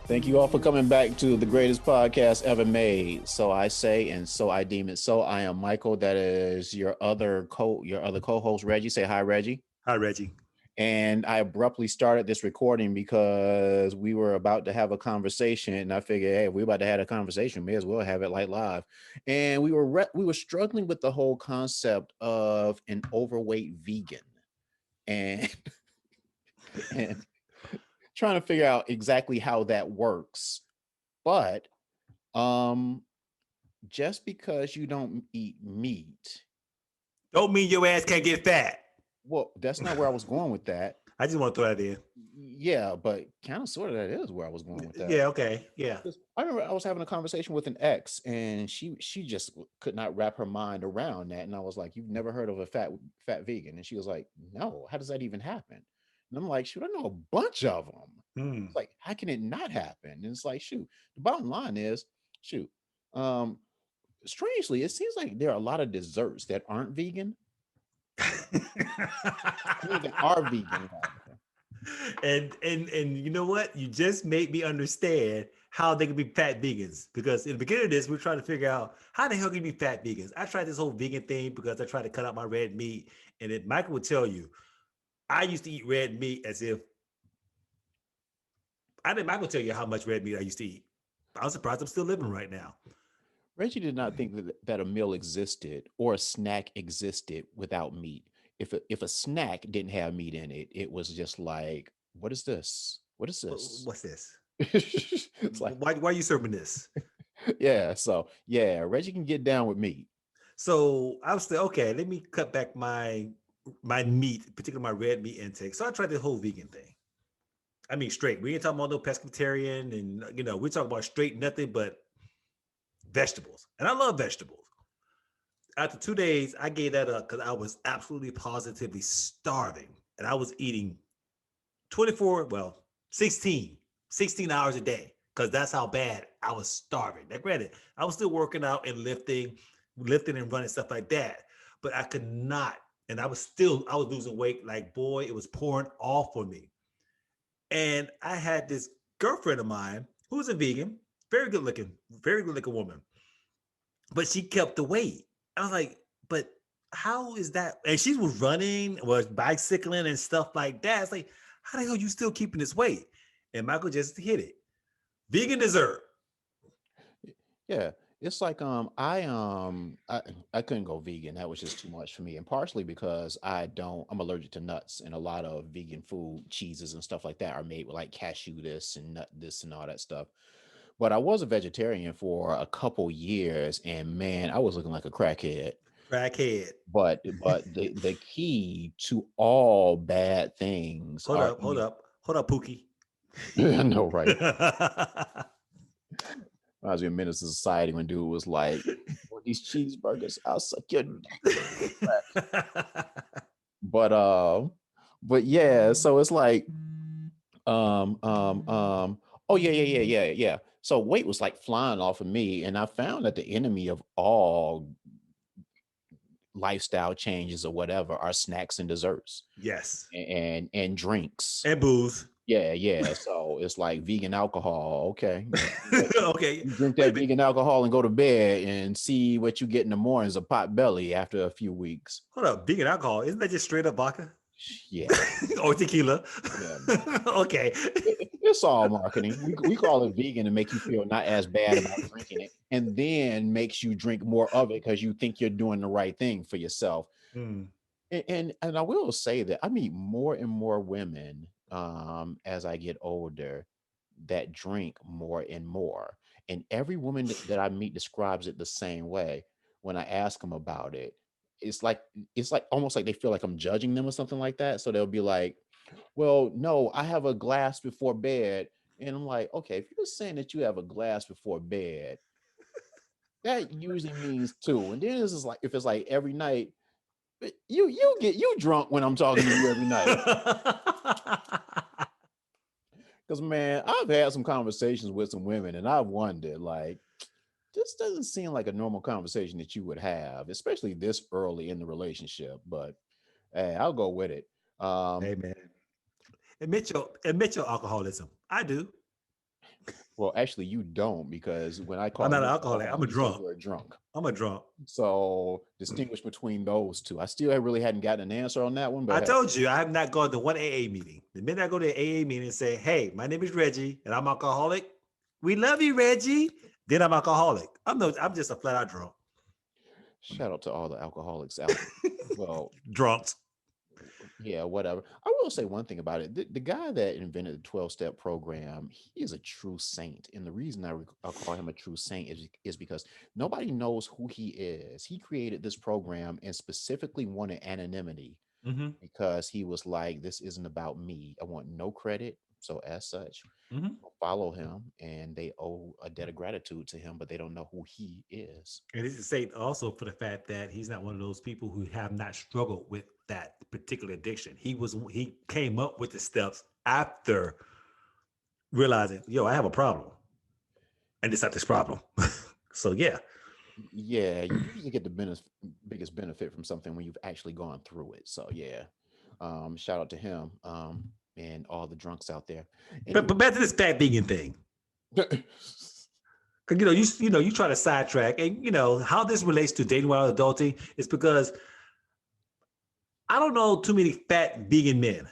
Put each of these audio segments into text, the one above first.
Thank you all for coming back to the greatest podcast ever made. So I say, and so I deem it. So I am Michael. That is your other co-host Reggie. Say hi, Reggie. Hi, Reggie. And I abruptly started this recording because we were about to have a conversation, and I figured, hey, if we're about to have a conversation, may as well have it like live. And we were struggling with the whole concept of an overweight vegan, and and trying to figure out exactly how that works. But um, just because you don't eat meat, Don't mean your ass can't get fat. well, that's not where I was going with that. I just want to throw that in. Yeah, but kind of sort of that is where I was going with that. Yeah, okay. Yeah. 'Cause I remember I was having a conversation with an ex, and she just could not wrap her mind around that. And I was like, "You've never heard of a fat vegan?" And she was like, "No, how does that even happen?" And I'm like, "Shoot, I know a bunch of them." Hmm. It's like, how can it not happen? And it's like, shoot, the bottom line is, shoot, um, strangely, it seems like there are a lot of desserts that aren't vegan. I mean, that are vegan, rather. And you know what? You just made me understand how they can be fat vegans. Because in the beginning of this, we're trying to figure out how the hell can you be fat vegans. I tried this whole vegan thing because I tried to cut out my red meat. And then Michael would tell you, I used to eat red meat as if I didn't Michael tell you how much red meat I used to eat. I'm surprised I'm still living right now. Reggie did not think that a meal existed or a snack existed without meat. If a snack didn't have meat in it, it was just like, what is this? What is this? What's this? It's like, Why are you serving this? yeah. So yeah, Reggie can get down with meat. So I was like, okay, let me cut back my meat, particularly my red meat intake. So I tried the whole vegan thing. I mean, straight. We ain't talking about no pescatarian, and we talk about straight nothing but vegetables. And I love vegetables. After 2 days, I gave that up because I was absolutely positively starving, and I was eating 24, well, 16 hours a day because that's how bad I was starving. Now, granted, I was still working out and lifting and running stuff like that, but I could not. And I was losing weight. Like, boy, it was pouring off on me. And I had this girlfriend of mine who was a vegan, very good looking woman, but she kept the weight. I was like, but how is that? And she was running, was bicycling and stuff like that. It's like, how the hell you still keeping this weight? And Michael just hit it. Vegan dessert. Yeah, it's like I couldn't go vegan. That was just too much for me, and partially because I'm allergic to nuts, and a lot of vegan food, cheeses and stuff like that are made with like cashew this and nut this and all that stuff. But I was a vegetarian for a couple years, and man, I was looking like a crackhead. Crackhead. But the key to all bad things Hold are up, hold up, hold up, Pookie. I know, right? Reminds me of Menace to Society when dude was like, "For these cheeseburgers, I'll suck your dick." But but yeah, so it's like um um um oh yeah. So weight was like flying off of me, and I found that the enemy of all lifestyle changes or whatever are snacks and desserts Yes. and drinks. And booze. Yeah. So it's like vegan alcohol. Okay. Okay. You drink Wait a that minute. vegan alcohol and go to bed and see what you get in the morning is a pot belly after a few weeks. Hold up. Vegan alcohol. Isn't that just straight up vodka? Yeah. Or tequila? Yeah, man. Okay. It's all marketing. We call it vegan to make you feel not as bad about drinking it, and then makes you drink more of it because you think you're doing the right thing for yourself. Hmm. And I will say that I meet more and more women as I get older that drink more and more. And every woman that I meet describes it the same way when I ask them about it. It's like it's like almost like they feel like I'm judging them or something like that. So they'll be like, "Well, no, I have a glass before bed." And I'm like, "Okay, if you're saying that you have a glass before bed, that usually means two." And then this is like if it's like every night, you get you drunk when I'm talking to you every night. Because man, I've had some conversations with some women, and I've wondered, like, this doesn't seem like a normal conversation that you would have, especially this early in the relationship. But hey, I'll go with it. Um, Hey man. Admit your alcoholism. I do. Well, actually, you don't, because when I I'm called not an you alcoholic. I'm alcoholic, a you said drunk. you were a drunk. I'm a drunk. So distinguish between those two. I still really hadn't gotten an answer on that one, I but hey, told you I have not gone to one AA meeting. The minute I go to an AA meeting and say, "Hey, my name is Reggie and I'm alcoholic," we love you, Reggie. Then I'm alcoholic. I'm just a flat out drunk. shout out to all the alcoholics out there. Well, Drunks. yeah, whatever. I will say one thing about it. The guy that invented the 12-step program, he is a true saint. And the reason I call him a true saint is because nobody knows who he is. He created this program and specifically wanted anonymity Mm-hmm. because he was like, this isn't about me. I want no credit. So as such, Mm-hmm. follow him and they owe a debt of gratitude to him, but they don't know who he is. And this is safe also for the fact that he's not one of those people who have not struggled with that particular addiction. He came up with the steps after realizing, yo, I have a problem, and it's not this problem. So yeah, Yeah, you usually get the biggest benefit from something when you've actually gone through it. So yeah, shout out to him, and all the drunks out there. but Anyway, back to this fat vegan thing. Because you try to sidetrack, and how this relates to dating while adulting is because I don't know too many fat vegan men.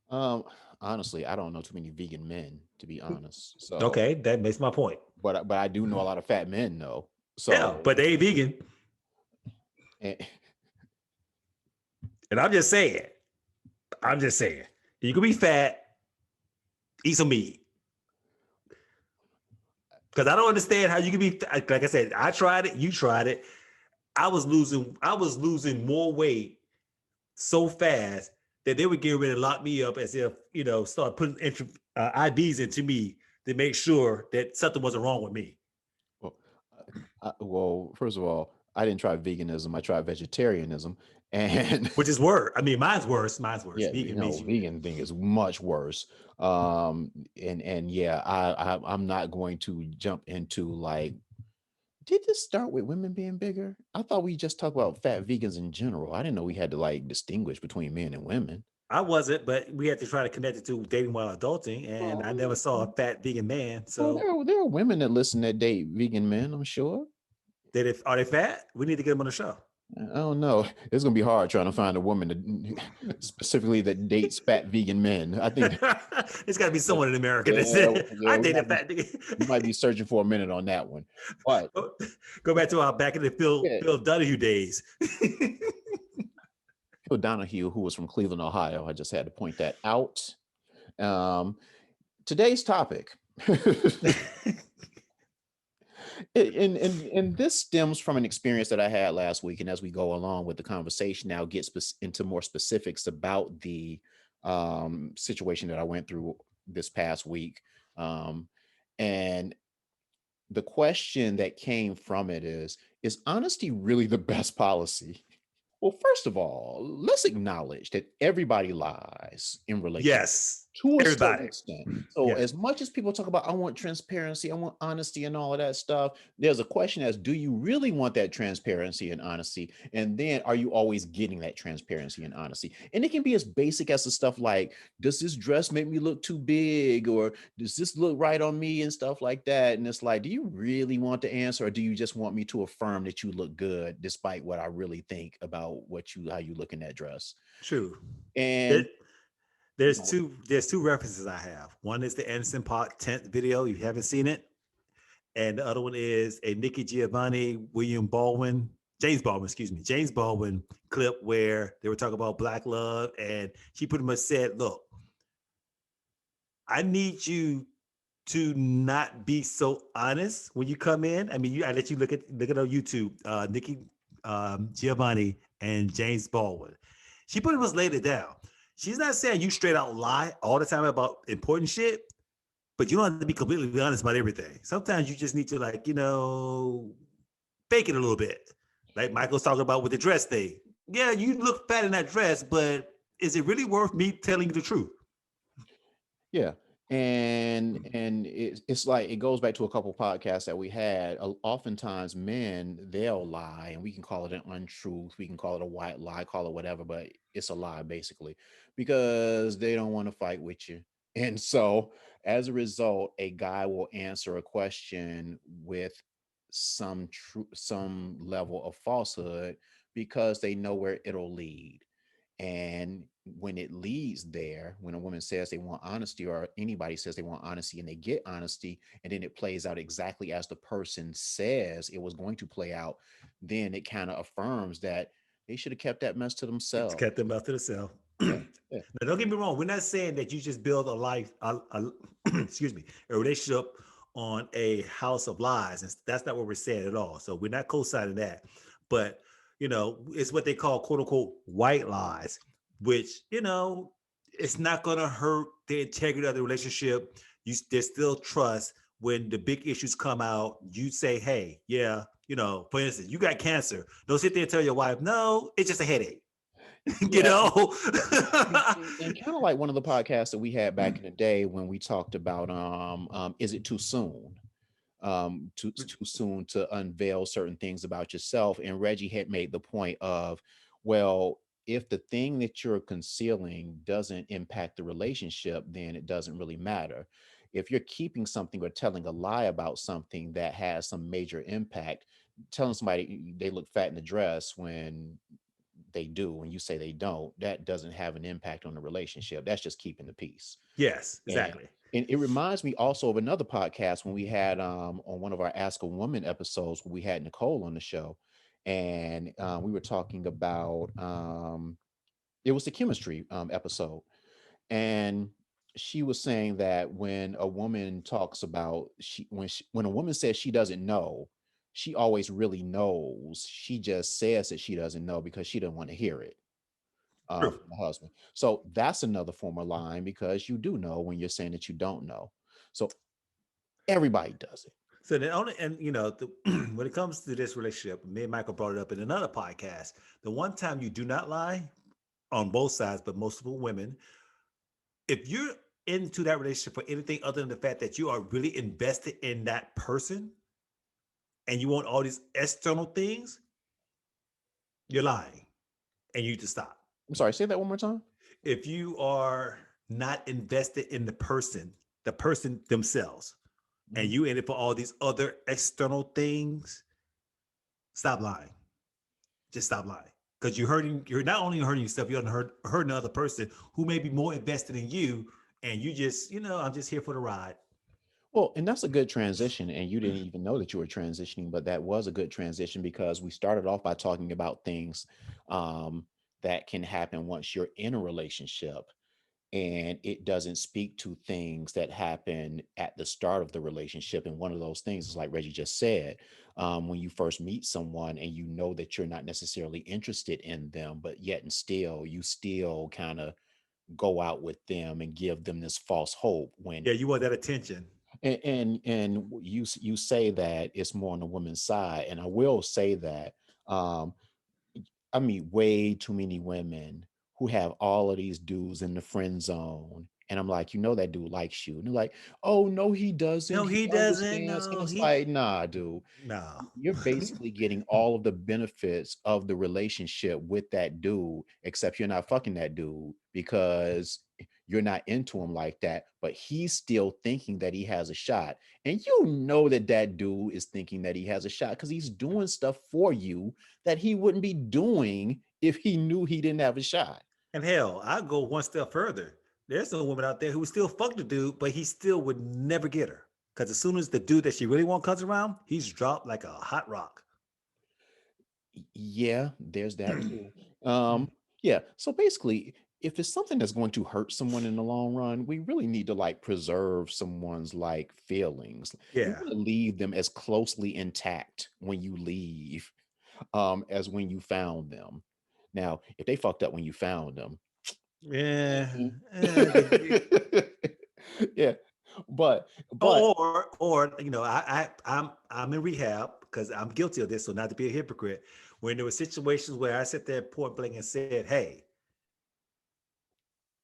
um, honestly, I don't know too many vegan men, to be honest. So, Okay, that makes my point. but I do know a lot of fat men though. Yeah, So, but they ain't vegan, eh, and I'm just saying, you can be fat, eat some meat. Because I don't understand how you can be like I said. I tried it, you tried it. I was losing more weight so fast that they would get ready to lock me up as if start putting IVs into me to make sure that something wasn't wrong with me. well, first of all, I didn't try veganism. I tried vegetarianism, and Which is worse. I mean, mine's worse. Mine's worse. yeah, Vegan means you. vegan thing is much worse. And yeah, I'm not going to jump into like, did this start with women being bigger? I thought we just talked about fat vegans in general. I didn't know we had to like distinguish between men and women. I wasn't, but we had to try to connect it to dating while adulting, and I never saw a Well, fat vegan man. well, So there are women that listen that date vegan men, I'm sure. are they fat? We need to get them on the show. I don't know. It's gonna be hard trying to find a woman specifically that dates fat vegan men. I think It's got to be yeah, someone in America that yeah, said, yeah, "I dated fat." we might be searching for a minute on that one. But Go back to our back in the yeah, Phil Donahue days. Phil Donahue, who was from Cleveland, Ohio, I just had to point that out. Um, Today's topic. And this stems from an experience that I had last week, and as we go along with the conversation now, get into more specifics about the situation that I went through this past week. Um, and the question that came from it is honesty really the best policy? Well, first of all, let's acknowledge that everybody lies in relationships Yes, to a certain everybody. extent. So, Yes, as much as people talk about, I want transparency, I want honesty, and all of that stuff, there's a question as, do you really want that transparency and honesty? And then, are you always getting that transparency and honesty? And it can be as basic as the stuff like, does this dress make me look too big? Or does this look right on me? And stuff like that. And it's like, do you really want the answer? Or do you just want me to affirm that you look good despite what I really think about how you look in that dress? true. There, And you there's know, two references I have. One is the Anderson Pot tent video. You haven't seen it, and the other one is a Nikki Giovanni, James Baldwin clip where they were talking about black love, and she pretty much said, "Look, I need you to not be so honest when you come in. I mean, I let you look at on YouTube, Nikki Giovanni and James Baldwin. She pretty much laid it down. She's not saying you straight out lie all the time about important shit, but you don't have to be completely honest about everything. Sometimes you just need to fake it a little bit. Like Michael's talking about with the dress thing. Yeah, you look fat in that dress, but is it really worth me telling you the truth? yeah. And it's like it goes back to a couple podcasts that we had. Oftentimes men, they'll lie, and we can call it an untruth, we can call it a white lie, call it whatever, but it's a lie basically, because they don't want to fight with you. And so As a result, a guy will answer a question with some level of falsehood because they know where it'll lead. And when it leads there, when a woman says they want honesty, or anybody says they want honesty and they get honesty, and then it plays out exactly as the person says it was going to play out, then it kind of affirms that they should have kept that mess to It's themselves. kept them out to themselves. Yeah, yeah. Now, don't get me wrong. We're not saying that you just build a life, excuse me, a relationship on a house of lies. And that's not what we're saying at all. So we're not co-signing that. But, it's what they call quote unquote white lies, which, it's not going to hurt the integrity of the relationship. There's still trust. When the big issues come out, you say, hey, yeah, for instance, you got cancer. Don't sit there and tell your wife, no, it's just a headache. you Yeah, know and kind of like one of the podcasts that we had back in the day when we talked about is it too soon? Too soon to unveil certain things about yourself. And Reggie had made the point of, well, if the thing that you're concealing doesn't impact the relationship, then it doesn't really matter. If you're keeping something or telling a lie about something that has some major impact, telling somebody they look fat in the dress when they do, when you say they don't, that doesn't have an impact on the relationship. That's just keeping the peace. Yes, And exactly. and it reminds me also of another podcast when we had on one of our Ask a Woman episodes when we had Nicole on the show, and we were talking about it was the chemistry episode, and she was saying that when a woman talks about when a woman says she doesn't know, she always really knows. She just says that she doesn't know because she doesn't want to hear it True. from the husband. So that's another form of lying because you do know when you're saying that you don't know. So everybody does it. So the only, and when it comes to this relationship, me and Michael brought it up in another podcast. The one time you do not lie on both sides, but multiple women, if you're into that relationship for anything other than the fact that you are really invested in that person and you want all these external things, you're lying and you need to stop. I'm sorry, say that one more time. If you are not invested in the person themselves, and Mhm. you in it for all these other external things, stop lying. Just stop lying. Because you're not only hurting yourself, you're hurting the other person who may be more invested in you. And you just, I'm just here for the ride. Well, and that's a good transition. And you didn't even know that you were transitioning, but that was a good transition because we started off by talking about things um, that can happen once you're in a relationship. And it doesn't speak to things that happen at the start of the relationship. And one of those things is like Reggie just said, when you first meet someone and you know that you're not necessarily interested in them, but yet and still you still kind of go out with them and give them this false hope when Yeah, you want that attention. you say that it's more on the woman's side. And I will say that um I meet way too many women who have all of these dudes in the friend zone. And I'm like, that dude likes you. And they're like, oh, no, he doesn't. No, He he doesn't. understands. And No, it's he like, nah, dude, no. you're basically getting all of the benefits of the relationship with that dude, except you're not fucking that dude because you're not into him like that. But he's still thinking that he has a shot. And you know that that dude is thinking that he has a shot because he's doing stuff for you that he wouldn't be doing if he knew he didn't have a shot. And hell, I'll go one step further. There's some woman out there who would still fuck the dude, but he still would never get her. Because as soon as the dude that she really want comes around, he's dropped like a hot rock. Yeah, there's that too. Um, yeah. So basically, if it's something that's going to hurt someone in the long run, we really need to like preserve someone's like feelings. You Yeah. want to leave them as closely intact when you leave, as when you found them. Now, if they fucked up when you found them, Yeah. mhm. Eh, Yeah, but or I'm in rehab because I'm guilty of this, so not to be a hypocrite. When there were situations where I sat there point blank and said, "Hey,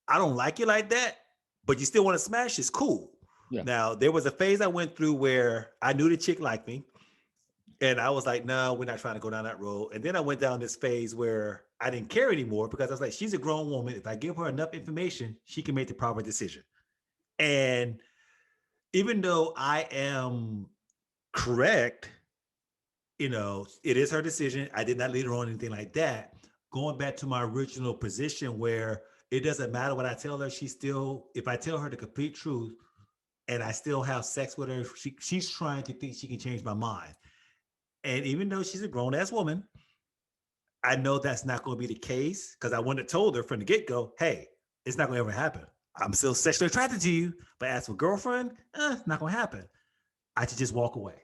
I don't like you like that, but you still want to smash, it's cool." yeah. Now, there was a phase I went through where I knew the chick liked me, and I was like, no, we're not trying to go down that road. And then I went down this phase where I didn't care anymore because I was like, she's a grown woman. If I give her enough information, she can make the proper decision. And even though I am correct, it is her decision. I did not lead her on anything like that. Going back to my original position where it doesn't matter what I tell her, if I tell her the complete truth and I still have sex with her, she's trying to think she can change my mind. And even though she's a grown ass woman, I know that's not going to be the case because I wouldn't have told her from the get go, hey, it's not going to ever happen. I'm still sexually attracted to you, but as for girlfriend, it's not going to happen. I should just walk away.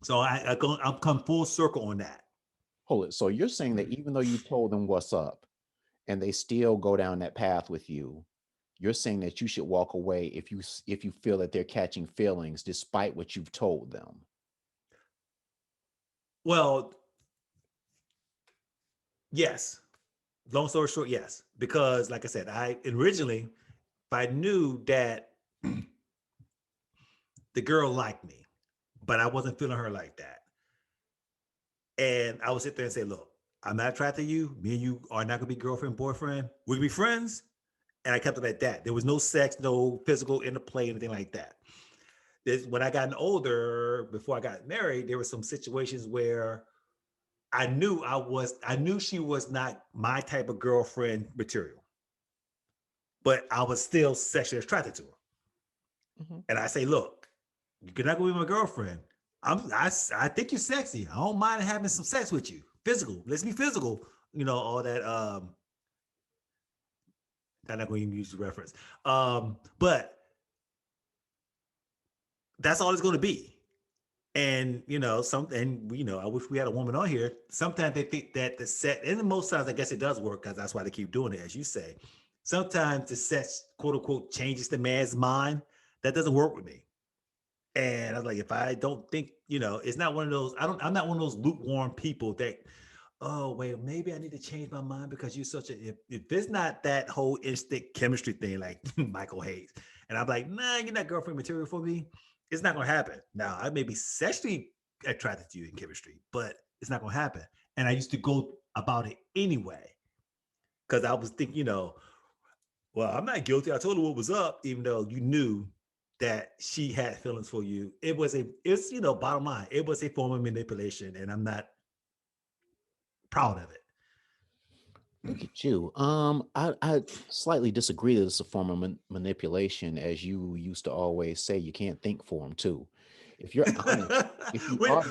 So I'm come full circle on that. Hold it. So you're saying that even though you told them what's up and they still go down that path with you, you're saying that you should walk away if you feel that they're catching feelings despite what you've told them. Well, yes. Long story short, yes. Because like I said, I originally, if I knew that the girl liked me, but I wasn't feeling her like that. And I would sit there and say, look, I'm not attracted to you. Me and you are not gonna be girlfriend, boyfriend. We can be friends. And I kept it at that. There was no sex, no physical interplay, anything like that. When I got older, before I got married, there were some situations where I knew she was not my type of girlfriend material, but I was still sexually attracted to her. Mhm. And I say, look, you're not gonna be my girlfriend. I think you're sexy. I don't mind having some sex with you. Physical. Let's be physical. All that I'm not going to even use the reference. But that's all it's going to be. And I wish we had a woman on here. Sometimes they think that the set, and most times I guess it does work because that's why they keep doing it, as you say. Sometimes the sex, quote unquote, changes the man's mind. That doesn't work with me. And I was like, if I don't think, it's not one of those, I'm not one of those lukewarm people that, oh, wait, maybe I need to change my mind because you're if it's not that whole instant chemistry thing like Michael Hayes, and I'm like, nah, you're not girlfriend material for me, it's not going to happen. Now, I may be sexually attracted to you in chemistry, but it's not going to happen. And I used to go about it anyway because I was thinking, well, I'm not guilty. I told her what was up, even though you knew that she had feelings for you. Bottom line, it was a form of manipulation, and I'm not proud of it. Look at you. I slightly disagree that it's a form of manipulation, as you used to always say. You can't think for them too. If you're honest, if you Wait, are,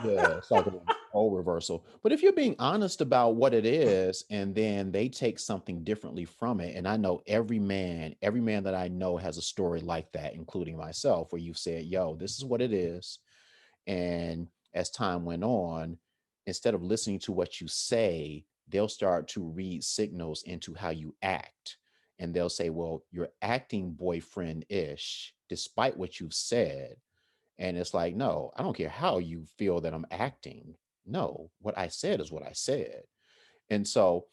yeah, it's like a role reversal. But if you're being honest about what it is, and then they take something differently from it, and I know every man that I know has a story like that, including myself, where you've said, "Yo, this is what it is," and as time went on, instead of listening to what you say, they'll start to read signals into how you act. And they'll say, well, you're acting boyfriend ish, despite what you've said. And it's like, no, I don't care how you feel that I'm acting. No, what I said is what I said. And so,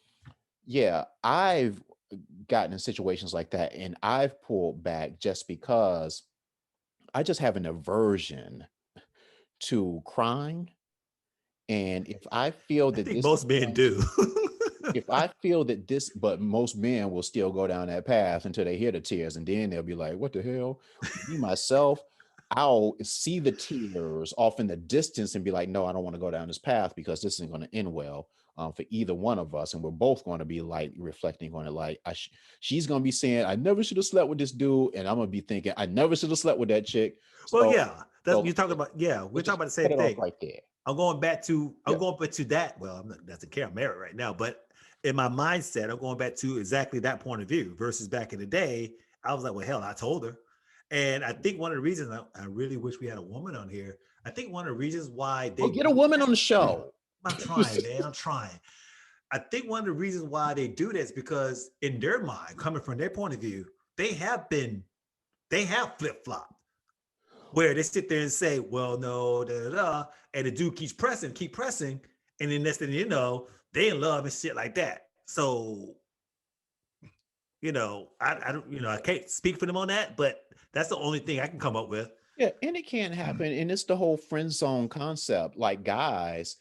yeah, I've gotten in situations like that and I've pulled back just because I just have an aversion to crying. And if I feel I that think this is most men going to, do. if I feel that this, but most men will still go down that path until they hear the tears, and then they'll be like, "What the hell?" Me myself, I'll see the tears off in the distance and be like, "No, I don't want to go down this path because this isn't going to end well for either one of us." And we're both going to be like reflecting on it, like she's going to be saying, "I never should have slept with this dude," and I'm going to be thinking, "I never should have slept with that chick." Well, So, yeah, that's so what you're talking about. Yeah, we're let's talking just about the cut same it off thing. right there. I'm Yeah. going back to that. Well, I'm not, that's a care. I'm married right now, but in my mindset, I'm going back to exactly that point of view versus back in the day. I was like, well, hell, I told her. And I think one of the reasons I really wish we had a woman on here. I think one of the reasons why Well, they get a do woman that. on the show. I'm trying, man. I'm trying. I think one of the reasons why they do this because in their mind, coming from their point of view, they have flip flopped where they sit there and say, well, no, da, da, da, and the dude keep pressing, and then next thing you know, they in love and shit like that. So, I don't, I can't speak for them on that, but that's the only thing I can come up with. Yeah, and it can happen. And it's the whole friend zone concept. Like guys,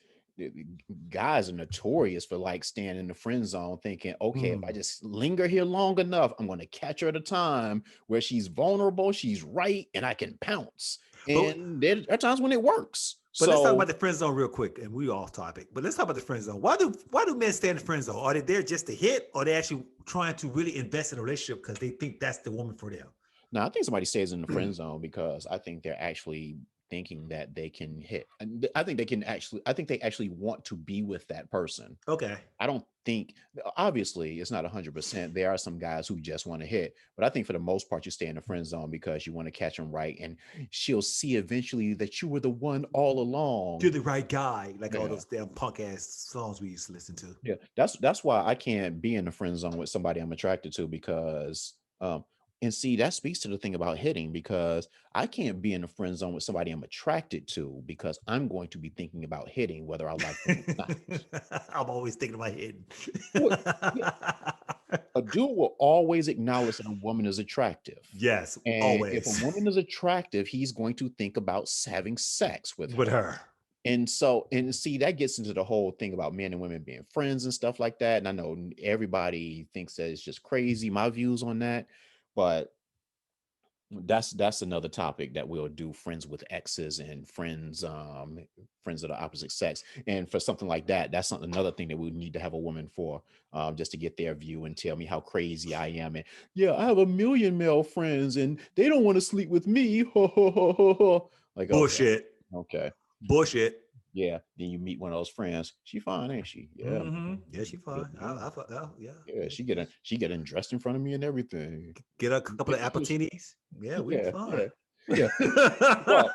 guys are notorious for like staying in the friend zone thinking, okay, if I Mm. just linger here long enough, I'm going to catch her at a time where she's vulnerable, she's right, and I can pounce. But And there are times when it works. but let's talk So about the friend zone real quick, and we off topic. But let's talk about the friend zone. Why do men stay in the friend zone? Are they there just to hit, or are they actually trying to really invest in a relationship because they think that's the woman for them? now I think somebody stays in the friend zone because I think they're actually thinking that they can hit. And I think they can actually, I think they actually want to be with that person. Okay. I don't think, obviously it's not 100%. There are some guys who just want to hit, but I think for the most part you stay in the friend zone because you want to catch them right, and she'll see eventually that you were the one all along. You're the right guy, like all Yeah. those damn punk ass songs we used to listen to. Yeah. That's why I can't be in the friend zone with somebody I'm attracted to because and see, that speaks to the thing about hitting, because I can't be in the friend zone with somebody I'm attracted to because I'm going to be thinking about hitting whether I like them or not. I'm always thinking about hitting. Well, yeah, a dude will always acknowledge that a woman is attractive. Yes, And if a always woman is attractive, he's going to think about having sex with with her. her. And so, and see, that gets into the whole thing about men and women being friends and stuff like that. And I know everybody thinks that it's just crazy, my views on that, but that's another topic that we'll do, friends with exes and friends of the opposite sex. And for something like that, that's something, another thing that we need to have a woman for, just to get their view and tell me how crazy I am. And yeah, I have a million male friends and they don't want to sleep with me. Like, okay, Bullshit. okay, Bullshit. yeah. Then you meet one of those friends. She fine, ain't she? Yeah, Mm-hmm. Yeah, she yeah, fine. yeah. Yeah. Yeah, she getting dressed in front of me and everything. Get a couple of appetinis. Yeah, we Yeah, fine. yeah, yeah. But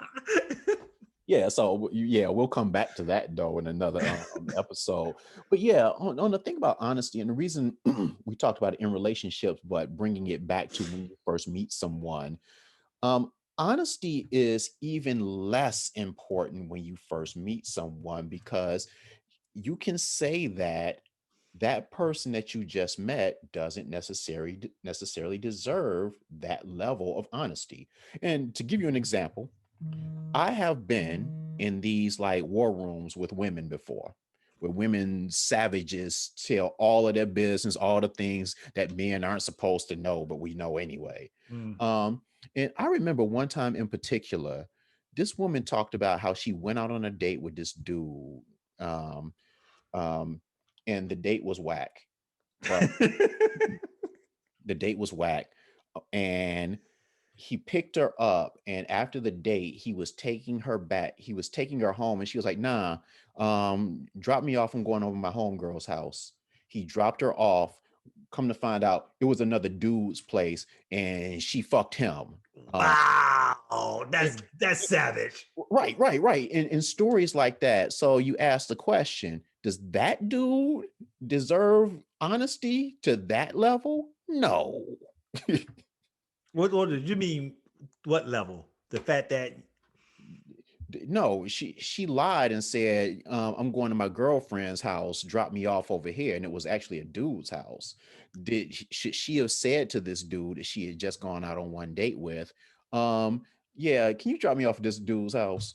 yeah, so yeah, we'll come back to that though in another episode. But yeah, on the thing about honesty, and the reason we talked about it in relationships, but bringing it back to when you first meet someone, um, honesty is even less important when you first meet someone, because you can say that that person that you just met doesn't necessarily deserve that level of honesty. And to give you an example, I have been in these like war rooms with women before, where women savages tell all of their business, all the things that men aren't supposed to know, but we know anyway. Mm. Um, and I remember one time in particular, this woman talked about how she went out on a date with this dude, um, um, and the date was whack. Right? The date was whack, and he picked her up, and after the date he was taking her back, he was taking her home, and she was like, nah, drop me off, I'm going over my homegirl's house. He dropped her off. Come to find out, it was another dude's place and she fucked him. um Wow, and- that's savage. right, and stories like that. So you ask the question, does that dude deserve honesty to that level? No. What did you mean? What level? The fact that No, she lied and said, I'm going to my girlfriend's house, drop me off over here, and it was actually a dude's house. Should she have said to this dude that she had just gone out on one date with, um yeah, can you drop me off at this dude's house?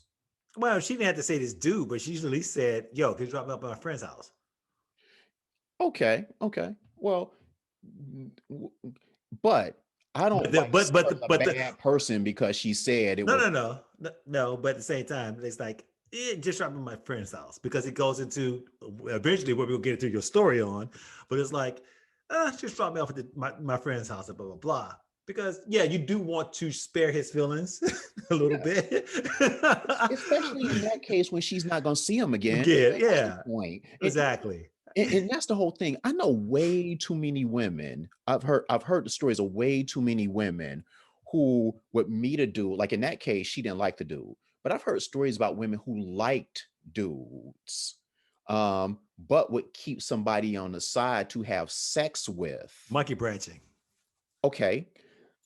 well, she didn't have to say this dude, but she at least said, "Yo, can you drop me off at my friend's house?" Okay, okay, well, w- but I don't But the, like but say but her the, as a but the bad person because she said it no was. no no no no. But at the same time, it's like just drop me at my friend's house because it goes into eventually what we'll get into your story on. But it's like, just drop me off at my friend's house and blah blah blah. Because yeah, you do want to spare his feelings a little Yeah, bit. especially in that case when she's not going to see him again. Again, That's the yeah, point. exactly. And that's the whole thing. I know way too many women. I've heard the stories of way too many women who would meet a dude. Like in that case, she didn't like the dude. But I've heard stories about women who liked dudes, but would keep somebody on the side to have sex with. Monkey branching. Okay,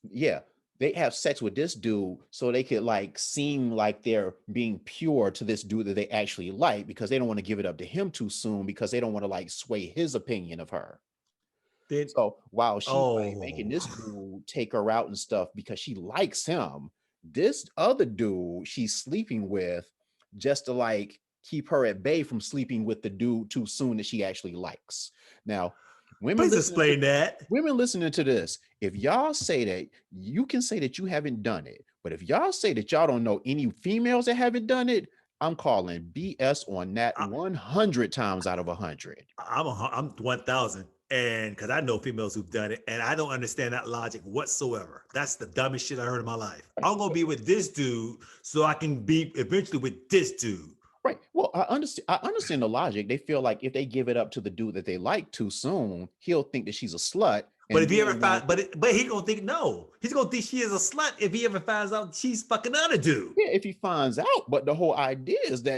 yeah, they have sex with this dude so they could like seem like they're being pure to this dude that they actually like, because they don't want to give it up to him too soon, because they don't want to like sway his opinion of her. Then So while she's like making oh, this dude take her out and stuff because she likes him, this other dude she's sleeping with just to like keep her at bay from sleeping with the dude too soon that she actually likes. Now, women Please listening to explain that. women listening to this, if y'all say that, you can say that you haven't done it. But if y'all say that y'all don't know any females that haven't done it, I'm calling BS on that I, 100 times out of 100. I'm 1,000, and because I know females who've done it, and I don't understand that logic whatsoever. That's the dumbest shit I heard in my life. I'm gonna be with this dude so I can be eventually with this dude. Right. Well, I understand the logic. They feel like if they give it up to the dude that they like too soon, he'll think that she's a slut But and if he ever then find, won't. but he gonna think no, he's gonna think she is a slut if he ever finds out she's fucking other dude. Yeah, if he finds out, but the whole idea is that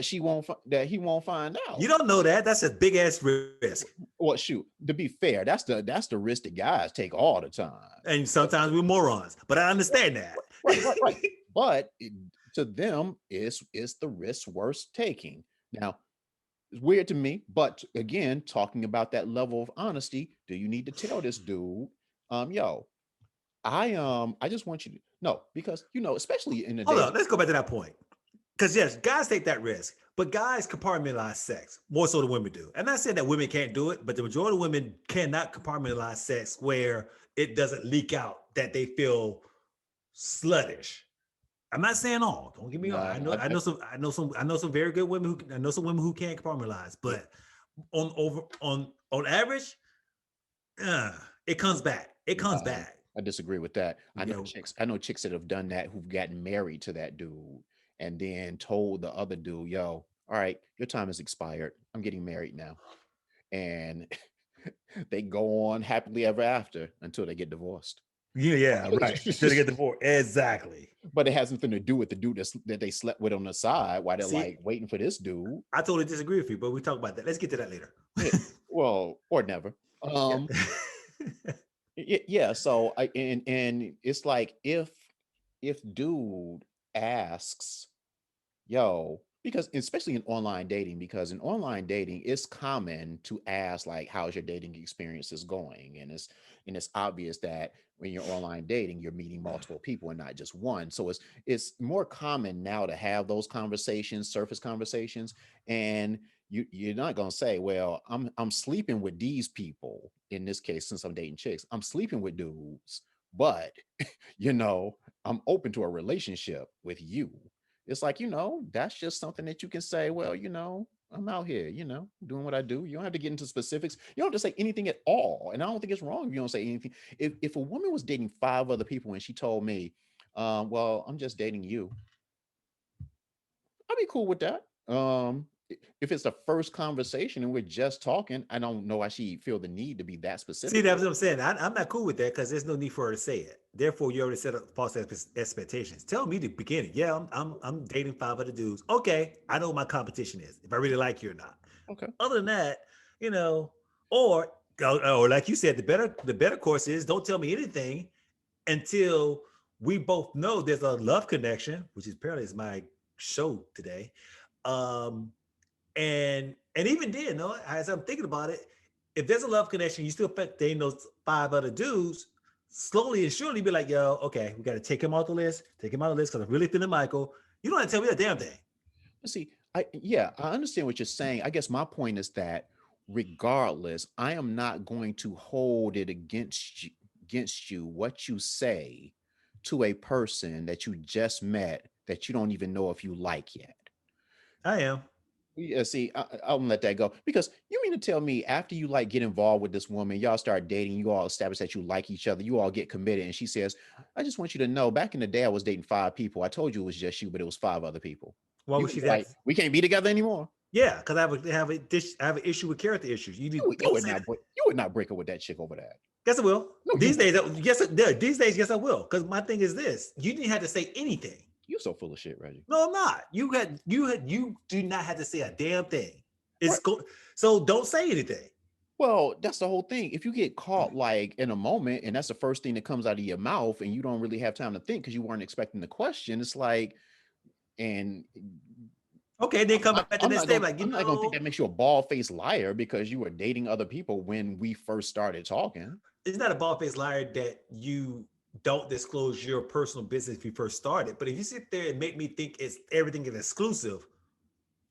that he won't find You out. don't know that. That's a big ass risk. Well, shoot, to be fair, that's the risk that guys take all the time. And sometimes we're morons, but I understand that. Right. But to them, it's the risk worth taking. Now, it's weird to me, but again, talking about that level of honesty, do you need to tell this dude, yo, I just want you to know because especially in the Hold dating. on, let's go back to that point. Because yes, guys take that risk, but guys compartmentalize sex more so than women do. And not saying that women can't do it, but the majority of women cannot compartmentalize sex where it doesn't leak out that they feel sluttish. I'm not saying all. Don't get me wrong. Nah, I know some very good women I know some women who can't compartmentalize, but on average, uh, it comes back. It comes nah, back. I disagree with that. I You know know, chicks. I know chicks that have done that who've gotten married to that dude and then told the other dude, "Yo, all right, your time has expired. I'm getting married now," and they go on happily ever after until they get divorced. yeah, right. Until they get divorced. Exactly. But it has nothing to do with the dude that they slept with on the side while they're See, like waiting for this dude. I totally disagree with you, but we talk about that. Let's get to that later. Yeah, well, or never. Yeah. Yeah. So and it's like if dude asks, yo, because especially in online dating, because in online dating, it's common to ask like, how's your dating experiences going? And it's obvious that when you're online dating, you're meeting multiple people and not just one. So it's more common now to have those conversations, surface conversations, and you're not gonna say, well, I'm sleeping with these people. In this case, since I'm dating chicks, I'm sleeping with dudes, but you know, I'm open to a relationship with you. It's like, that's just something that you can say, well, I'm out here, doing what I do. You don't have to get into specifics. You don't have to say anything at all. And I don't think it's wrong if you don't say anything. If a woman was dating five other people and she told me, well, I'm just dating you, I'd be cool with that. If it's the first conversation and we're just talking, I don't know why she feel the need to be that See, specific that's with what it. I'm saying. I'm not cool with that because there's no need for her to say it. Therefore, you already set up false expectations. Tell me the beginning. Yeah, I'm dating five other dudes. Okay, I know what my competition is. If I really like you or not. Okay. Other than that, you know, or like you said, the better course is don't tell me anything until we both know there's a love connection, which is apparently is my show today. Um, and even then, no, as I'm thinking about it, if there's a love connection, you still dating those five other dudes. Slowly and surely, be like, yo, okay, we got to take him off the list. Take him out of the list because I'm really feeling Michael. You don't have to tell me a damn thing. See, I understand what you're saying. I guess my point is that regardless, I am not going to hold it against you what you say to a person that you just met that you don't even know if you like yet. I am. Yeah, see, I'll let that go because you mean to tell me after you like get involved with this woman, y'all start dating, you all establish that you like each other, you all get committed, and she says, "I just want you to know, back in the day, I was dating five people. I told you it was just you, but it was five other people. Why You would gonna she be like, that? we can't be together anymore." Yeah, because I have an issue with character issues. You Don't would say not that. break up with that chick over that. Guess I will. No, you These days, wouldn't. yes, I will. Because my thing is this: you didn't have to say anything. You're so full of shit, Reggie. No, I'm not. You do not have to say a damn thing. Right. So don't say anything. Well, that's the whole thing. If you get caught like in a moment and that's the first thing that comes out of your mouth and you don't really have time to think because you weren't expecting the question, it's like, and Okay, then come back the I'm next not day, going. like, I'm not going to think that makes you a bald faced liar because you were dating other people when we first started talking. it's not a bald faced liar that you don't disclose your personal business if you first started. But if you sit there and make me think it's everything is exclusive,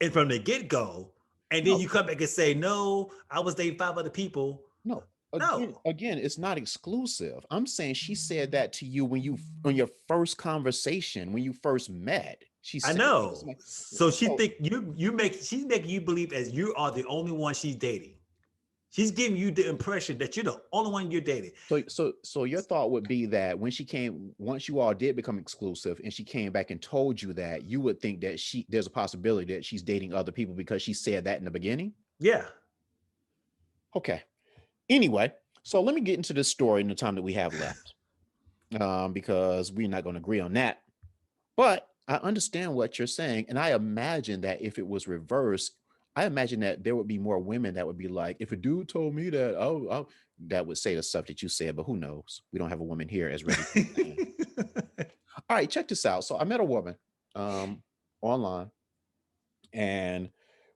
and from the get-go, and then No, you come back and say, no, I was dating 5 other people. no. No. Again, it's not exclusive. I'm saying she said that to you when you on your first conversation, when you first met. She I said that to know. somebody. So she So think she's making you believe as you are the only one she's dating. She's giving you the impression that you're the only one you're dating. so your thought would be that when she came, once you all did become exclusive, and she came back and told you that, you would think that there's a possibility that she's dating other people because she said that in the beginning. Yeah. Okay. Anyway, so let me get into this story in the time that we have left, because we're not going to agree on that. But I understand what you're saying, and I imagine that if it was reversed, I imagine that there would be more women that would be like, if a dude told me that, that would say the stuff that you said. But who knows? We don't have a woman here, as Reggie keeps saying. All right, check this out. So I met a woman online, and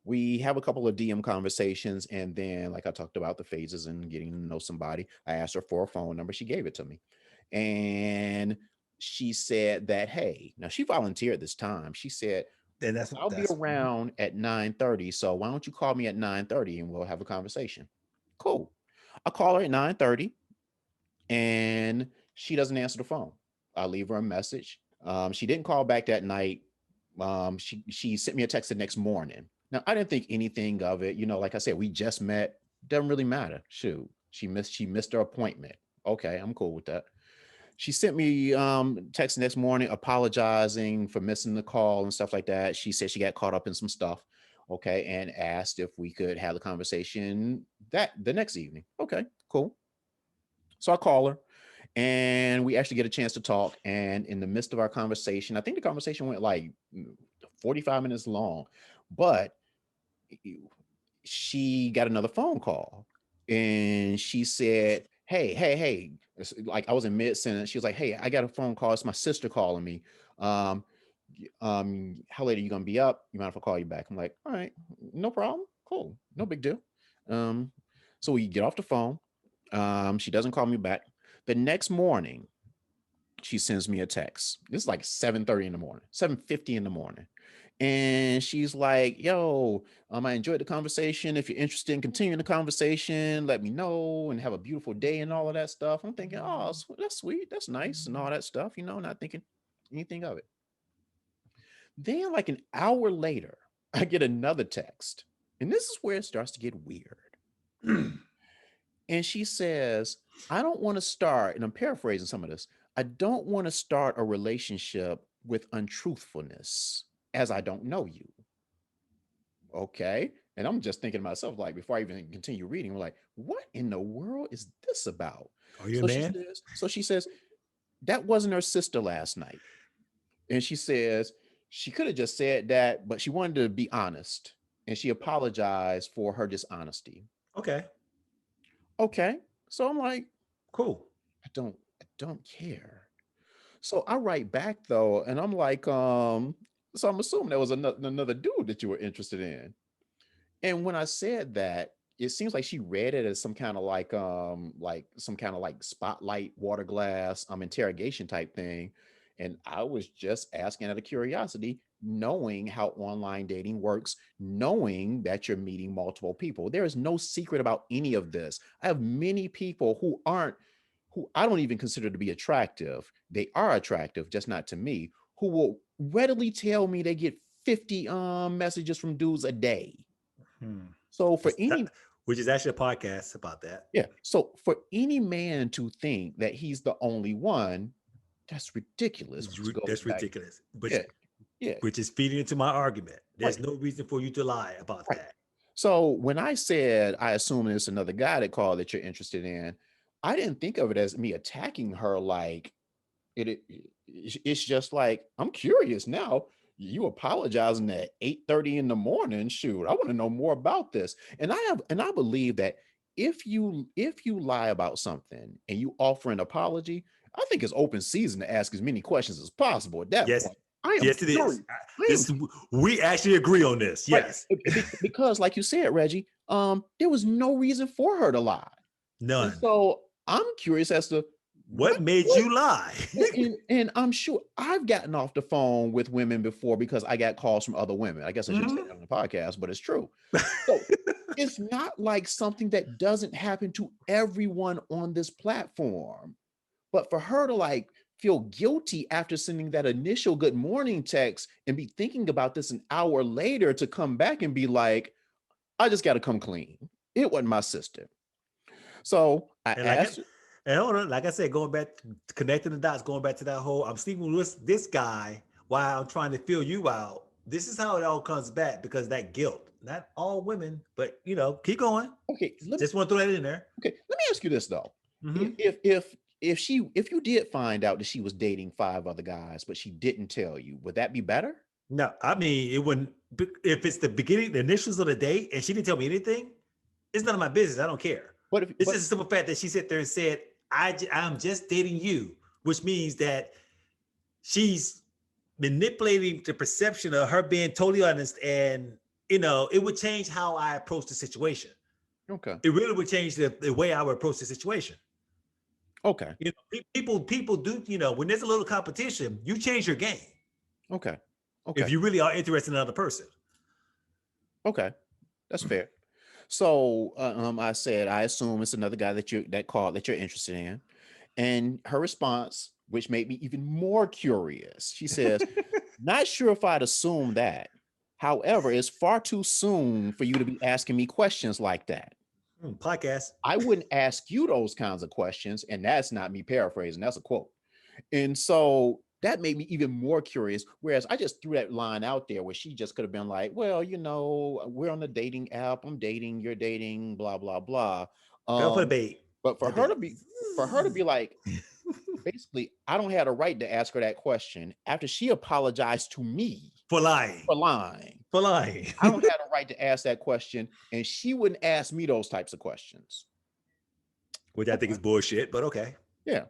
we have a couple of DM conversations, and then, like I talked about the phases and getting to know somebody, I asked her for a phone number. She gave it to me, and she said that, hey, now she volunteered this time. She said, Then that's I'll be that's around at 9:30, so why don't you call me at 9:30 and we'll have a conversation. Cool. I call her at 9:30, and she doesn't answer the phone. I leave her a message. She didn't call back that night. She sent me a text the next morning. Now I didn't think anything of it. Like I said, we just met. Doesn't really matter. Shoot, she missed her appointment. Okay, I'm cool with that. She sent me text the next morning apologizing for missing the call and stuff like that. She said she got caught up in some stuff. Okay, and asked if we could have the conversation that the next evening. Okay, cool. So I call her, and we actually get a chance to talk. And in the midst of our conversation, I think the conversation went like 45 minutes long, but she got another phone call, and she said, hey. It's like I was in mid sentence. She was like, hey, I got a phone call. It's my sister calling me. Um, how late are you gonna be up? You mind if I call you back? I'm like, all right, no problem. Cool, no big deal. Um, so we get off the phone. She doesn't call me back. The next morning, she sends me a text. This is like 7:30 in the morning, 7:50 in the morning. And she's like, yo, I enjoyed the conversation. If you're interested in continuing the conversation, let me know, and have a beautiful day and all of that stuff. I'm thinking, oh, that's sweet. That's nice and all that stuff, not thinking anything of it. Then, like an hour later, I get another text. And this is where it starts to get weird. And she says, I don't want to start, and I'm paraphrasing some of this, I don't want to start a relationship with untruthfulness, as I don't know you. Okay. And I'm just thinking to myself, like, before I even continue reading, I'm like, what in the world is this about? Are you a So she man? says, so she says, that wasn't her sister last night. And she says she could have just said that, but she wanted to be honest. And she apologized for her dishonesty. Okay. Okay. So I'm like, Cool. I don't care. So I write back though, and I'm like, so I'm assuming there was another dude that you were interested in. And when I said that, it seems like she read it as some kind of like some kind of like spotlight water glass interrogation type thing. And I was just asking out of curiosity, knowing how online dating works, knowing that you're meeting multiple people. There is no secret about any of this. I have many people who I don't even consider to be attractive. They are attractive, just not to me, who will readily tell me they get 50 messages from dudes a day. Hmm. So for any Which is actually a podcast about that. Yeah, so for any man to think that he's the only one, that's ridiculous. Which goes That's back, ridiculous. yeah, yeah, Which is feeding into my argument. right, There's no reason for you to lie about right. that. So when I said I assume it's another guy that called that you're interested in, I didn't think of it as me attacking her. Like it's just like, I'm curious now. You apologizing at 8:30 in the morning. Shoot, I want to know more about this. And I believe that if you lie about something and you offer an apology, I think it's open season to ask as many questions as possible at that Yes. point. I am Yes, it is. curious. I am This we actually agree on this. right Yes. because, like you said, Reggie, there was no reason for her to lie. And None. so I'm curious as to What made What? you lie? And I'm sure I've gotten off the phone with women before because I got calls from other women. I guess I shouldn't say that Mhm. on the podcast, but it's true. So it's not like something that doesn't happen to everyone on this platform. But for her to like feel guilty after sending that initial good morning text and be thinking about this an hour later to come back and be like, I just got to come clean. It wasn't my sister. So I And like I, asked, and hold on, like I said, going back, connecting the dots, going back to that whole, I'm sleeping with this guy while I'm trying to feel you out. This is how it all comes back because that guilt. Not all women, but keep going. okay, Just want to throw that in there. let me ask you this though. Mm-hmm. If you did find out that she was dating five other guys, but she didn't tell you, would that be better? No, I mean, it wouldn't. If it's the beginning, the initials of the date, and she didn't tell me anything, it's none of my business. I don't care. But if It's but just a simple fact that she sat there and said, I'm just dating you," which means that she's manipulating the perception of her being totally honest, and it would change how I approach the situation. okay, It really would change the way I would approach the situation. okay, People do, when there's a little competition, you change your game okay, if okay, you really are interested in another person. okay, that's fair. So I said I assume it's another guy that called that you're interested in, and her response, which made me even more curious, she says, "Not sure if I'd assume that. However, it's far too soon for you to be asking me questions like that. Podcast. I wouldn't ask you those kinds of questions." And that's not me paraphrasing, that's a quote. And so that made me even more curious. Whereas I just threw that line out there where she just could have been like, well, we're on the dating app. I'm dating, you're dating, blah, blah, blah. Fell for the Um, bait. but The bait. for her to be like, basically, I don't have a right to ask her that question after she apologized to me For lying. for lying. For lying. I don't have a right to ask that question, and she wouldn't ask me those types of questions. Which I think is bullshit, but okay. Yeah.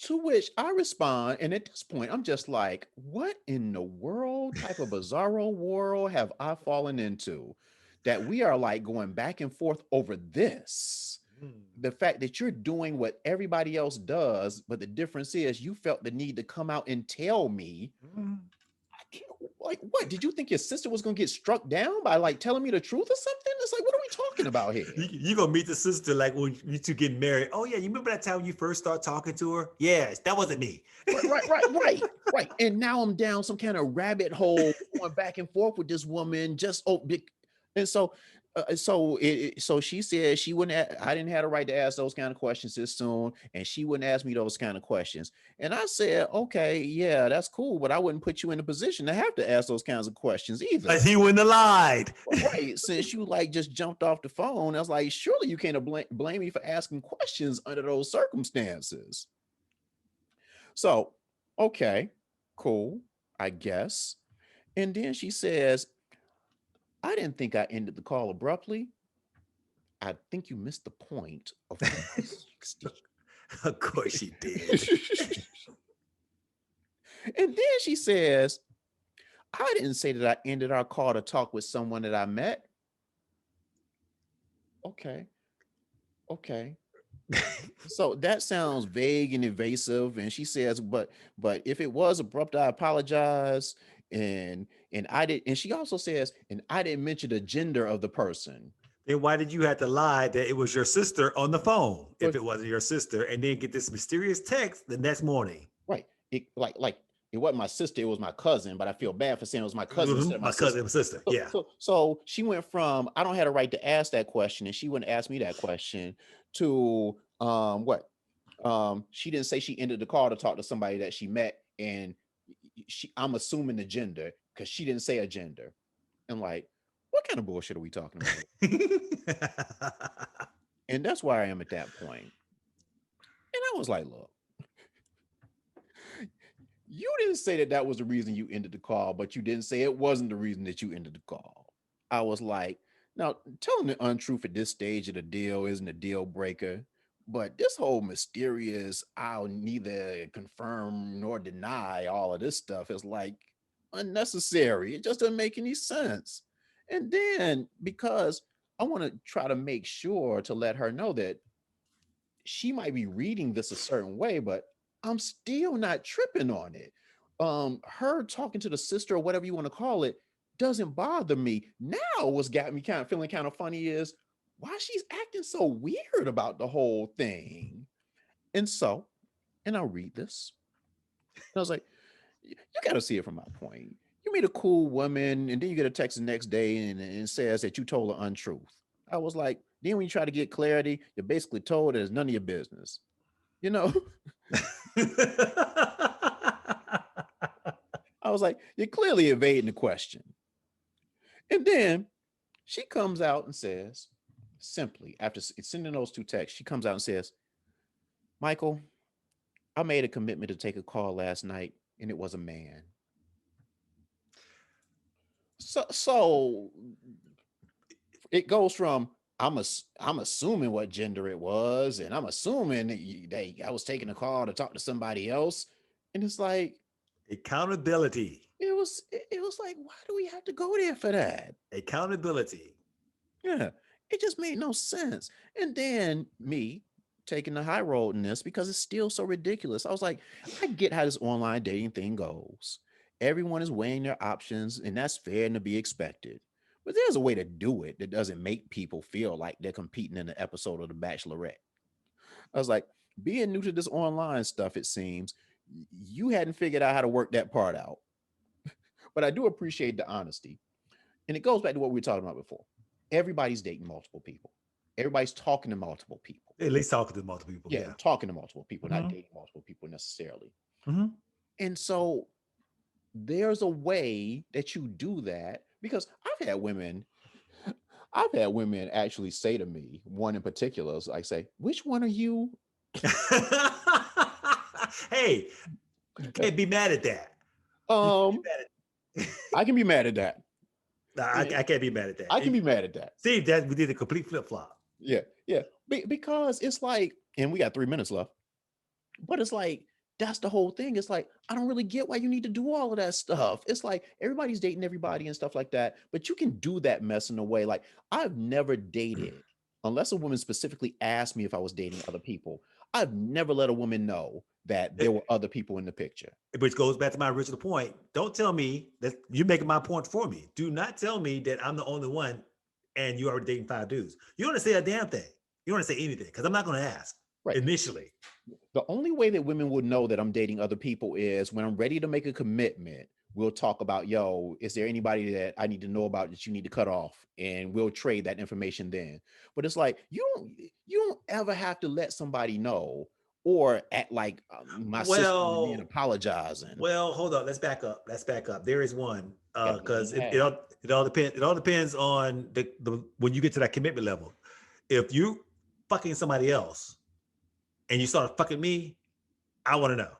To which I respond, and at this point, I'm just like, what in the world type of bizarro world have I fallen into that we are like going back and forth over this? The fact that you're doing what everybody else does, but the difference is you felt the need to come out and tell me. Like, what? Did you think your sister was going to get struck down by like telling me the truth or something? It's like, what are we talking about here? You gonna meet the sister like when you two getting married. Oh yeah, you remember that time when you first start talking to her? Yes, that wasn't me. Right. And now I'm down some kind of rabbit hole going back and forth with this woman. And so she said she wouldn't. I didn't have the right to ask those kind of questions this soon, and she wouldn't ask me those kind of questions. And I said, okay, yeah, that's cool, but I wouldn't put you in a position to have to ask those kinds of questions either. He wouldn't have lied. Right. Since you like just jumped off the phone, I was like, surely you can't blame me for asking questions under those circumstances. So, okay, cool, I guess. And then she says, I didn't think I ended the call abruptly. I think you missed the point of 60. Of course she did. And then she says, I didn't say that I ended our call to talk with someone that I met. Okay. So that sounds vague and evasive. And she says, but if it was abrupt, I apologize. And I did, and she also says, and I didn't mention the gender of the person. Then why did you have to lie that it was your sister on the phone if But it wasn't your sister, and then get this mysterious text the next morning? right. It like it wasn't my sister, it was my cousin, but I feel bad for saying it was my cousin instead of my My cousin and sister. sister. Yeah. So she went from I don't have a right to ask that question, and she wouldn't ask me that question to what? She didn't say she ended the call to talk to somebody that she met, and I'm assuming the gender because she didn't say a gender. And like, what kind of bullshit are we talking about? And that's where I am at that point. And I was like, look, you didn't say that that was the reason you ended the call, but you didn't say it wasn't the reason that you ended the call. I was like, now telling the untruth at this stage of the deal isn't a deal breaker, but this whole mysterious, I'll neither confirm nor deny all of this stuff is like unnecessary. It just doesn't make any sense. And then because I want to try to make sure to let her know that she might be reading this a certain way, but I'm still not tripping on it. Her talking to the sister or whatever you want to call it doesn't bother me. Now, what's got me kind of feeling kind of funny is why she's acting so weird about the whole thing. And so, and I'll read this. And I was like, you got to see it from my point. You meet a cool woman, and then you get a text the next day and it says that you told her untruth. I was like, then when you try to get clarity, you're basically told that it's none of your business. You know, I was like, you're clearly evading the question. And then she comes out and says, simply, after sending those two texts, she comes out and says, Michael, I made a commitment to take a call last night, and it was a man. So it goes from I'm assuming what gender it was, and I'm assuming I was taking a call to talk to somebody else, and it's like accountability. It was like, why do we have to go there for that? Accountability. Yeah, it just made no sense. And then me taking the high road in this because it's still so ridiculous. I was like, I get how this online dating thing goes. Everyone is weighing their options, and that's fair and to be expected. But there's a way to do it that doesn't make people feel like they're competing in an episode of The Bachelorette. I was like, being new to this online stuff, it seems you hadn't figured out how to work that part out. But I do appreciate the honesty. And it goes back to what we were talking about before. Everybody's dating multiple people. Everybody's talking to multiple people. At least talking to multiple people. Yeah, Yeah. talking to multiple people, not Mhm. dating multiple people necessarily. Mm-hmm. And so there's a way that you do that because I've had women actually say to me, one in particular, is like say, which one are you? Hey, you can't be mad at that. Um, I can be mad at that. Nah, I can't be mad at that. I can be mad at that. See, that we did a complete flip flop. Yeah, yeah. Because it's like, and we got 3 minutes left, but it's like, that's the whole thing. It's like, I don't really get why you need to do all of that stuff. It's like everybody's dating everybody and stuff like that, but you can do that mess in a way. Like, I've never dated, unless a woman specifically asked me if I was dating other people, I've never let a woman know that there were other people in the picture. Which goes back to my original point. Don't tell me that you're making my point for me. Do not tell me that I'm the only one and you already dating 5 dudes. You don't want to say a damn thing. You don't want to say anything because I'm not going to ask initially. The only way that women would know that I'm dating other people is when I'm ready to make a commitment. We'll talk about, yo, is there anybody that I need to know about that you need to cut off? And we'll trade that information then. But it's like, you don't ever have to let somebody know or act like my sister and apologizing. Well, hold on. Let's back up. There is one because it all depends. It all depends on the when you get to that commitment level. If you fucking somebody else and you start fucking me, I want to know.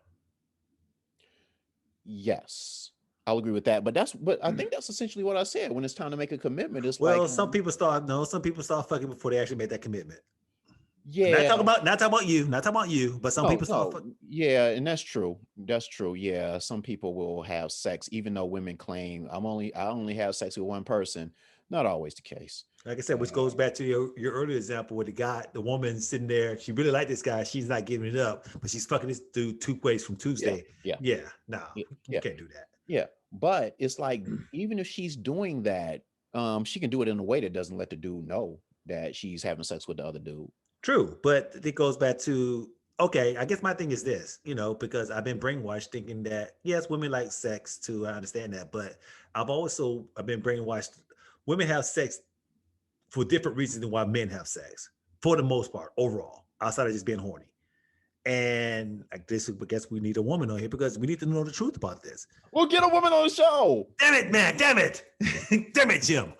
Yes, I'll agree with that. But I think that's essentially what I said. When it's time to make a commitment, it's well, like some people start fucking before they actually make that commitment. Yeah, not talking about you, but some people start. Yeah, and that's true. That's true. Yeah, some people will have sex, even though women claim I only have sex with one person. Not always the case. Like I said, which goes back to your earlier example with the woman sitting there. She really liked this guy. She's not giving it up, but she's fucking this dude 2 ways from Tuesday. You can't do that. Yeah, but it's like even if she's doing that, she can do it in a way that doesn't let the dude know that she's having sex with the other dude. True, but it goes back to, okay, I guess my thing is this, because I've been brainwashed thinking that, yes, women like sex too. I understand that, but I've been brainwashed. Women have sex for different reasons than why men have sex, for the most part, overall, outside of just being horny. And I guess we need a woman on here because we need to know the truth about this. We'll get a woman on the show. Damn it, man. Damn it. Damn it, Jim.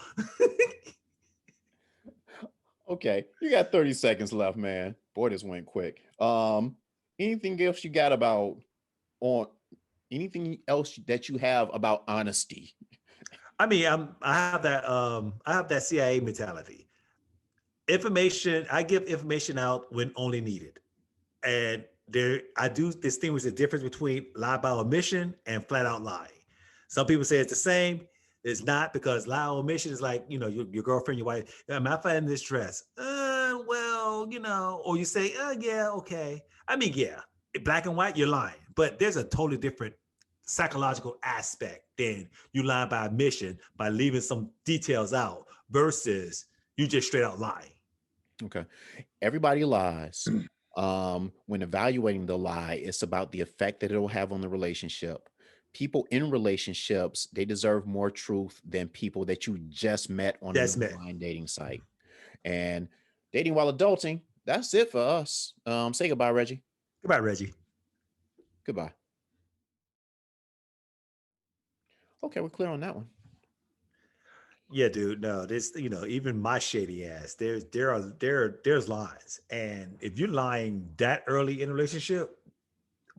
Okay, you got 30 seconds left, man. Boy, this went quick. Anything else you got anything else that you have about honesty? I mean, I have that CIA mentality. I give information out when only needed. And I do distinguish the difference between lie by omission and flat out lying. Some people say it's the same. It's not, because lie or omission is like, your girlfriend, your wife. Am I finding this dress? Well, or you say, oh, yeah, okay. I mean, yeah, black and white, you're lying, but there's a totally different psychological aspect than you lying by admission by leaving some details out versus you just straight out lying. Okay. Everybody lies. When evaluating the lie, it's about the effect that it'll have on the relationship. People in relationships, they deserve more truth than people that you just met on an That's me. online dating site. And dating while adulting, that's it for us. Say goodbye, Reggie. Goodbye, Reggie. Goodbye. Okay, we're clear on that one. Yeah, dude. No, this, even my shady ass, there's lines. And if you're lying that early in a relationship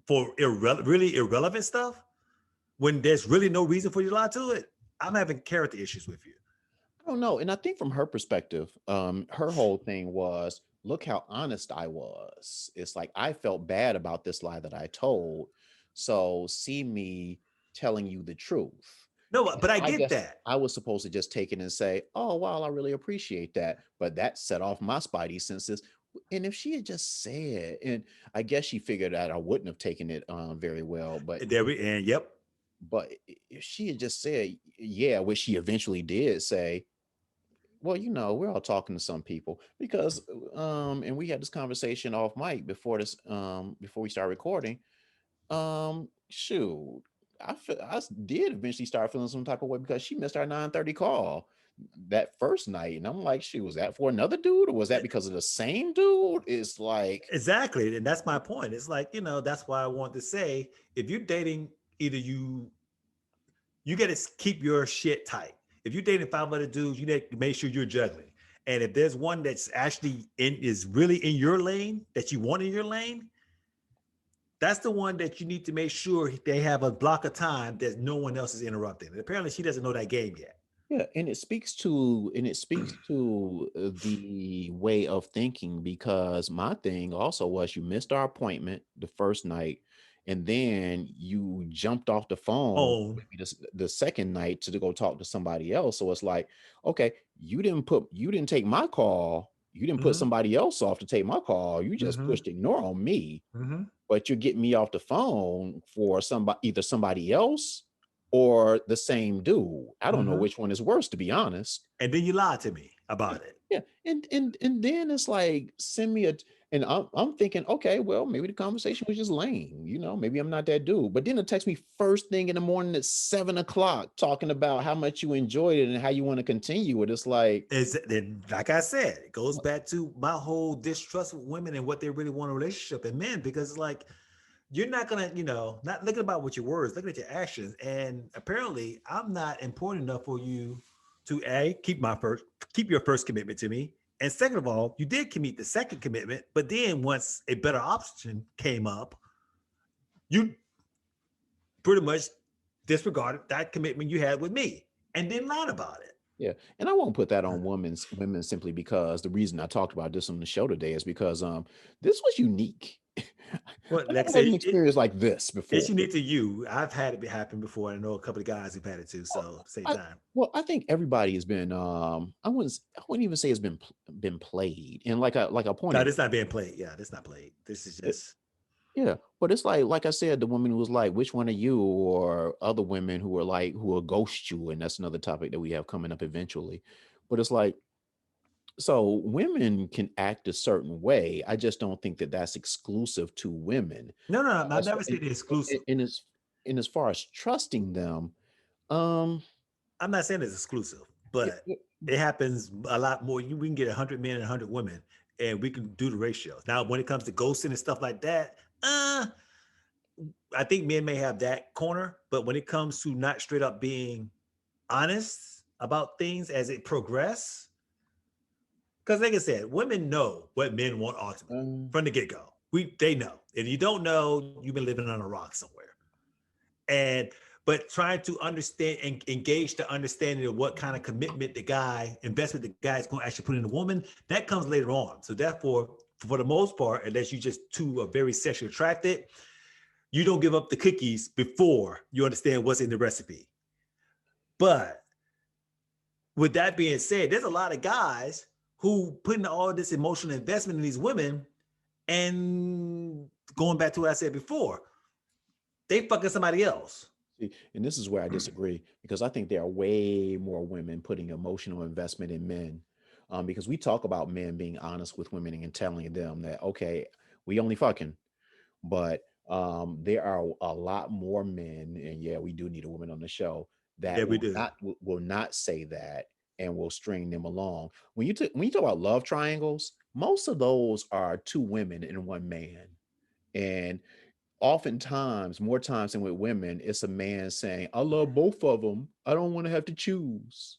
for really irrelevant stuff, when there's really no reason for you to lie to it, I'm having character issues with you. I don't know. And I think from her perspective, her whole thing was, look how honest I was. It's like I felt bad about this lie that I told. So see me telling you the truth. No, And but I I get guess that. I was supposed to just take it and say, oh, wow, I really appreciate that. But that set off my spidey senses. And if she had just said, and I guess she figured that I wouldn't have taken it very well, And yep. but if she had just said, yeah, which she eventually did say, well, we're all talking to some people because and we had this conversation off mic before we start recording. Shoot, I did eventually start feeling some type of way because she missed our 9:30 call that first night. And I'm like, shoot, was that for another dude or was that because of the same dude? It's like, Exactly. And that's my point. It's like, that's why I want to say, if you're dating, either you got to keep your shit tight. If you're dating 5 other dudes, you need to make sure you're juggling. And if there's one that's actually is really in your lane that you want in your lane, that's the one that you need to make sure they have a block of time that no one else is interrupting. And apparently she doesn't know that game yet. yeah, and it speaks to the way of thinking because my thing also was you missed our appointment the first night, and then you jumped off the phone Oh, with me the second night to go talk to somebody else. So it's like, okay, you didn't take my call, you didn't put mm-hmm, somebody else off to take my call. You just mm-hmm, pushed ignore on me, mm-hmm, but you're getting me off the phone for either somebody else or the same dude. I don't know mm-hmm. which one is worse, to be honest. And then you lied to me about it. Yeah, and then it's like send me a, and I'm thinking, okay, well maybe the conversation was just lame, maybe I'm not that dude. But then it text me first thing in the morning at 7 o'clock talking about how much you enjoyed it and how you want to continue it. It's like, Is then, like I said, it goes back to my whole distrust of women and what they really want in a relationship and men, because it's like you're not gonna, not looking about what your words, looking at your actions. And apparently, I'm not important enough for you to keep your first commitment to me. And second of all, you did commit the second commitment, but then once a better option came up, you pretty much disregarded that commitment you had with me and then lied about it. yeah, and I won't put that on women simply because the reason I talked about this on the show today is because this was unique. Well, I like I never had an said, experience like this before. it's unique to you. I've had it happen before. I know a couple of guys who've had it too. So same I, time. well, I think everybody has been I wouldn't even say it's been played. And like I No, pointed, this not being played. Yeah, this not played. This is it, just yeah, but it's like I said, the woman who was like, which one are you? Or other women who are like who will ghost you, and that's another topic that we have coming up eventually. But it's like, so women can act a certain way. I just don't think that that's exclusive to women. no. I As, never said they're exclusive. and as far as trusting them, um, I'm not saying it's exclusive, but it- it happens a lot more. We can get 100 men and 100 women, and we can do the ratio. Now, when it comes to ghosting and stuff like that, I think men may have that corner, but when it comes to not straight up being honest about things as it progress, because like I said, women know what men want ultimately um, from the get go. They know. If you don't know, you've been living on a rock somewhere. And but trying to understand and engage the understanding of what kind of commitment investment the guy is going to actually put in a woman, that comes later on. So therefore, for the most part, unless you just two are very sexually attracted, you don't give up the cookies before you understand what's in the recipe. But with that being said, there's a lot of guys who putting all this emotional investment in these women, and going back to what I said before, they fucking somebody else. See, and this is where I disagree because I think there are way more women putting emotional investment in men. Because we talk about men being honest with women and telling them that, okay, we only fucking, but there are a lot more men, and yeah, we do need a woman on the show Yeah, that we do. will not say that and will string them along. When you talk about love triangles, most of those are two women and one man, and oftentimes, more times than with women, it's a man saying, "I love both of them. I don't want to have to choose."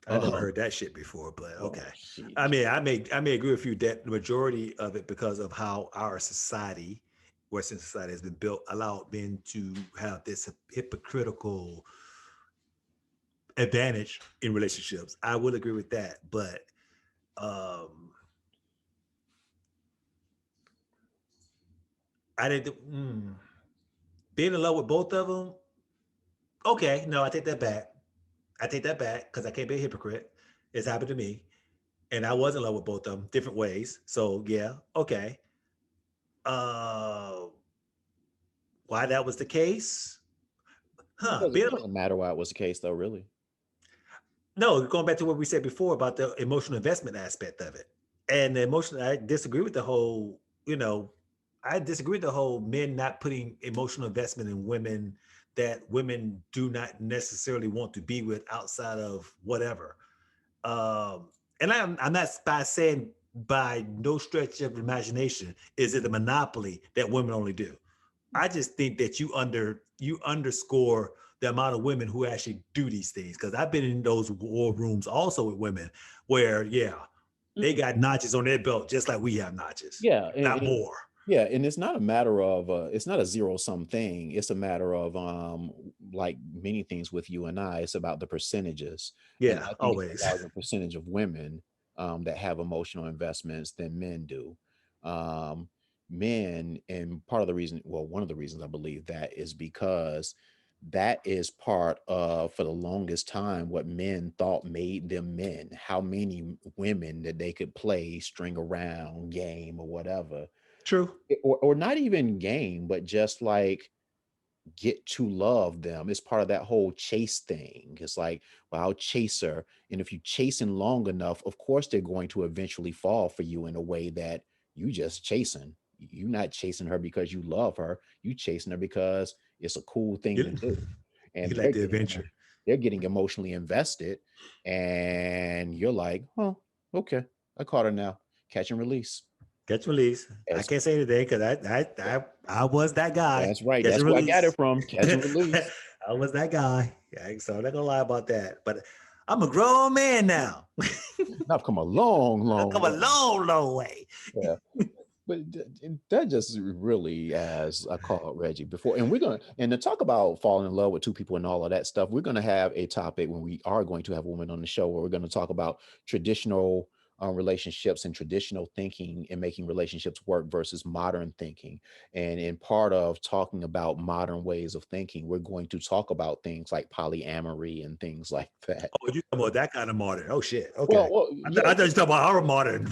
I never Um, heard that shit before, but oh okay. shit, I mean, I may agree with you that the majority of it, because of how our society, Western society, has been built, allowed men to have this hypocritical advantage in relationships. I would agree with that, but um I didn't being in love with both of them. Okay, no, I take that back. I take that back because I can't be a hypocrite. It's happened to me, and I was in love with both of them, different ways. So yeah, okay. Uh, why that was the case? it Huh? doesn't, it doesn't matter why it was the case, though. Really, No, going back to what we said before about the emotional investment aspect of it, and the emotion. I disagree with the whole. You know, I disagree with the whole men not putting emotional investment in women that women do not necessarily want to be with outside of whatever. And I'm not by saying by no stretch of imagination is it a monopoly that women only do. I just think that you underscore the amount of women who actually do these things, because I've been in those war rooms also with women where yeah, they mm, got notches on their belt just like we have notches, yeah, if not more. yeah, and it's not a matter of it's not a zero sum thing. It's a matter of like many things with you and I, it's about the percentages. And Yeah, I think it's a always. larger percentage of women that have emotional investments than men do. Um Men, and part of the reason, well, one of the reasons I believe that is because that is part of, for the longest time, what men thought made them men. How many women that they could play, string around, game, or whatever, True. or not even game, but just like get to love them. It's part of that whole chase thing. It's like, well, I'll chase her. And if you chasing long enough, of course they're going to eventually fall for you in a way that you just chasing. You're not chasing her because you love her. You chasing her because it's a cool thing to You, do. you And like the adventure. they're getting emotionally invested. And you're like, oh, okay, I caught her now. Catch and release. Catch and release. I As can't say anything because I was that guy. That's right. Catch That's and where I got release. it from. Catch and release. I was that guy. Yeah, so I'm not gonna lie about that. But I'm a grown man now. I've come a long, I've long come a way. long, long way. Yeah. But that just really, as I called Reggie before, and we're gonna, and to talk about falling in love with two people and all of that stuff, we're gonna have a topic when we are going to have a woman on the show where we're going to talk about traditional relationships and traditional thinking and making relationships work versus modern thinking. And in part of talking about modern ways of thinking, we're going to talk about things like polyamory and things like that. Oh, you talking about that kind of modern? Oh shit. Well, Okay. yeah, I thought you talking about our modern.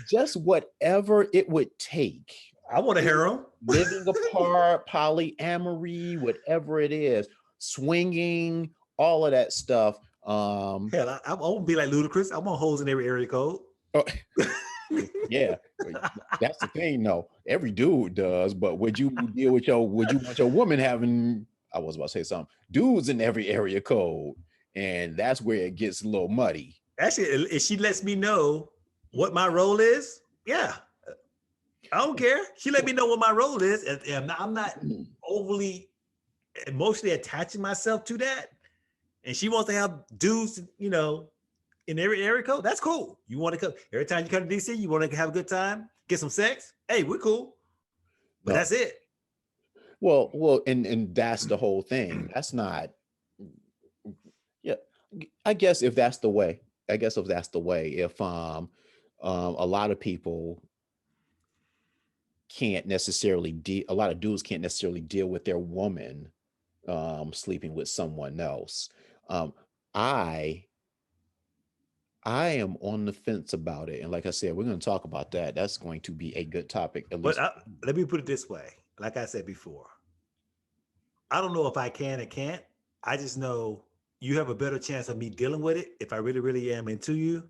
just whatever it would take. I want a harem. Living apart, polyamory, whatever it is, swinging, all of that stuff. Hell, I won't be like Ludacris. I want holes in every area code. Oh, yeah, that's the thing. No, every dude does, but would you want your woman having? I was about to say something. Dudes in every area code, and that's where it gets a little muddy. Actually, if she lets me know what my role is, yeah, I don't care. She let me know what my role is, and I'm not overly emotionally attaching myself to that. And she wants to have dudes, in every area code. That's cool. You want to come every time you come to DC, you want to have a good time, get some sex. Hey, we're cool, but No, that's it. well, and that's the whole thing. That's not. Yeah, I guess if that's the way, I guess if that's the way, if a lot of people can't necessarily deal, a lot of dudes can't necessarily deal with their woman sleeping with someone else. Um, I I am on the fence about it. And like I said, we're going to talk about that. That's going to be a good topic, at But least. let me put it this way. Like I said before, I don't know if I can or can't. I just know you have a better chance of me dealing with it if I really, really am into you,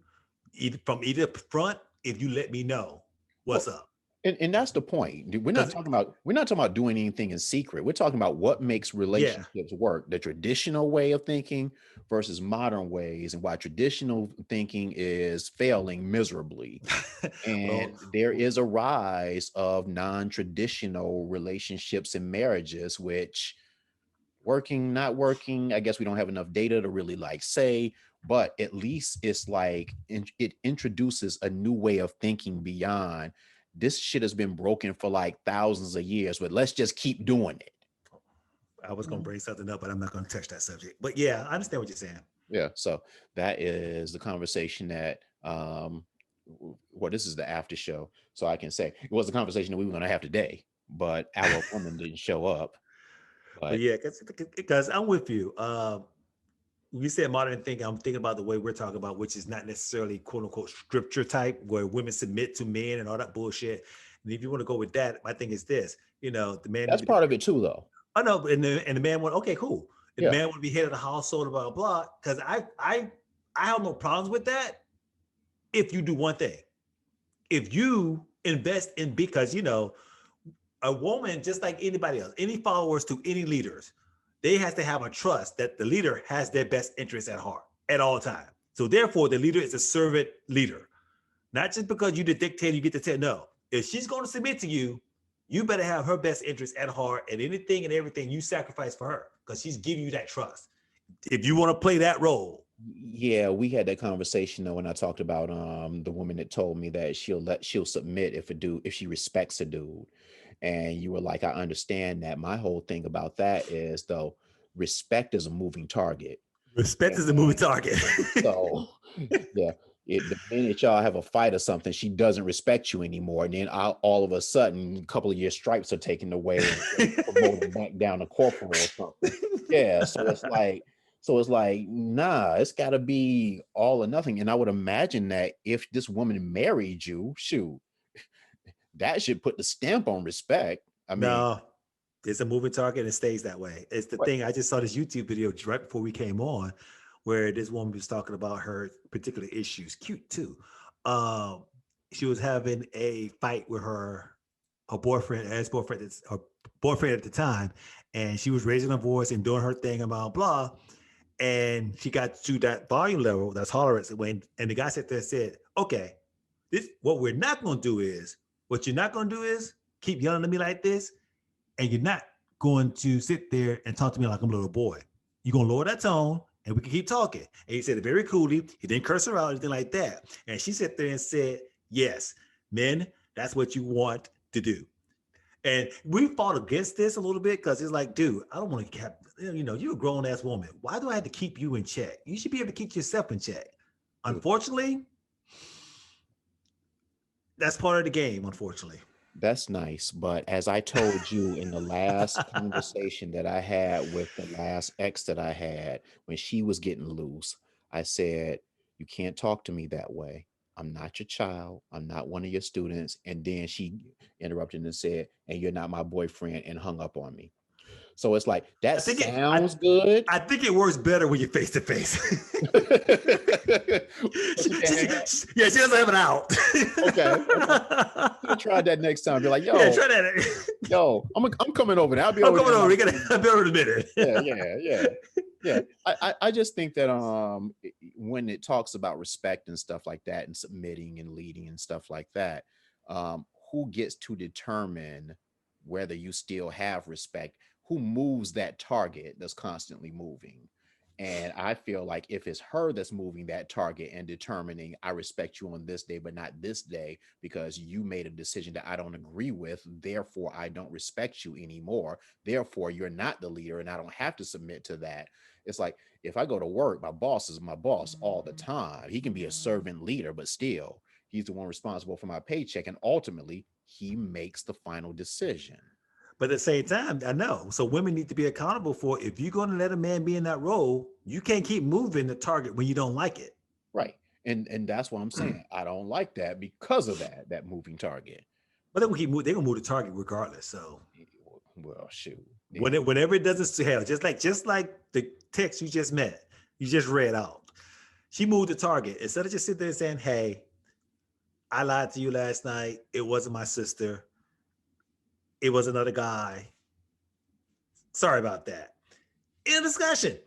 either from either front, if you let me know what's Well, up. and that's the point. Because We're not talking about doing anything in secret. We're talking about what makes yeah, relationships work, the traditional way of thinking versus modern ways, and why traditional thinking is failing miserably. well, And there is a rise of non-traditional relationships and marriages, which working, not working. I guess we don't have enough data to really like say, but at least it's like it introduces a new way of thinking beyond this shit has been broken for like thousands of years, but let's just keep doing it. I was gonna Mhm. bring something up, but I'm not gonna touch that subject. But yeah, I understand what you're saying. Yeah. So that is the conversation that well, this is the after show. So I can say it was a conversation that we were gonna have today, but our woman didn't show up. But But yeah, because I'm with you. When you said modern thinking, I'm thinking about the way we're talking about, which is not necessarily quote unquote scripture type, where women submit to men and all that bullshit. And if you want to go with that, my thing is this: the man need that's to be. part of it too, though. Oh no, and the man went, okay, cool. And the Yeah. man would be head of the household, blah blah blah. Because I have no problems with that if you do one thing. If you invest in, because a woman, just like anybody else, any followers to any leaders, they has to have a trust that the leader has their best interests at heart at all times. So therefore, the leader is a servant leader, not just because you the dictator, you get to tell. No, if she's going to submit to you, you better have her best interests at heart, and anything and everything you sacrifice for her, because she's giving you that trust. If you want to play that role, Yeah, we had that conversation though when I talked about the woman that told me that she'll submit if she respects a dude. And you were like, I understand that. My whole thing about that is though, respect is a moving target. respect is a moving And target. so yeah, the minute y'all have a fight or something, she doesn't respect you anymore. And then all of a sudden, a couple of your stripes are taken away and you're promoted back down to corporal or something. Yeah. So it's like, nah, it's gotta be all or nothing. And I would imagine that if this woman married you, shoot, that should put the stamp on respect. I mean, No, it's a moving target and it stays that way. It's the what thing. I just saw this YouTube video right before we came on where this woman was talking about her particular issues. Cute too. Um, she was having a fight with her boyfriend, ex-boyfriend, her boyfriend at the time, and she was raising her voice and doing her thing about blah. And she got to that volume level, that's tolerance. And the guy sat there and said, okay, this what we're not gonna do is what you're not gonna do is keep yelling at me like this, and you're not going to sit there and talk to me like I'm a little boy. You're gonna lower that tone and we can keep talking. And he said it very coolly. He didn't curse her out or anything like that. And she sat there and said, yes, men, that's what you want to do. And we fought against this a little bit because it's like, dude, I don't want to have, you're a grown ass woman. Why do I have to keep you in check? You should be able to keep yourself in check. Unfortunately, that's part of the game, unfortunately. that's nice. But as I told you in the last conversation that I had with the last ex that I had, when she was getting loose, I said, you can't talk to me that way. I'm not your child. I'm not one of your students. And then she interrupted and said, and you're not my boyfriend, and hung up on me. So it's like, I that think it sounds good. I think it works better when you're face to face. Okay. Yeah, she doesn't have it out. Okay. Okay. Should have tried that next time. Be like, Yeah, yo, try that. I'm coming over there. I'll be I'm over there coming in over. like We gotta be over in a minute. yeah, yeah, yeah, yeah. I just think that when it talks about respect and stuff like that and submitting and leading and stuff like that, who gets to determine whether you still have respect? Who moves that target that's constantly moving? And I feel like if it's her that's moving that target and determining, I respect you on this day, but not this day, because you made a decision that I don't agree with, therefore I don't respect you anymore. Therefore, you're not the leader, and I don't have to submit to that. It's like if I go to work, my boss is my boss all the time. He can be a servant leader, but still, he's the one responsible for my paycheck. And ultimately, he makes the final decision. But at the same time, I know. So women need to be accountable for if you're going to let a man be in that role, you can't keep moving the target when you don't like it. Right. And that's what I'm saying. I don't like that because of that moving target. But then we keep they're gonna move the target regardless. So Well, shoot. whenever it doesn't hell, just like the text you just read out. She moved the target instead of just sitting there saying, "Hey, I lied to you last night. It wasn't my sister. It was another guy. Sorry about that." In a discussion.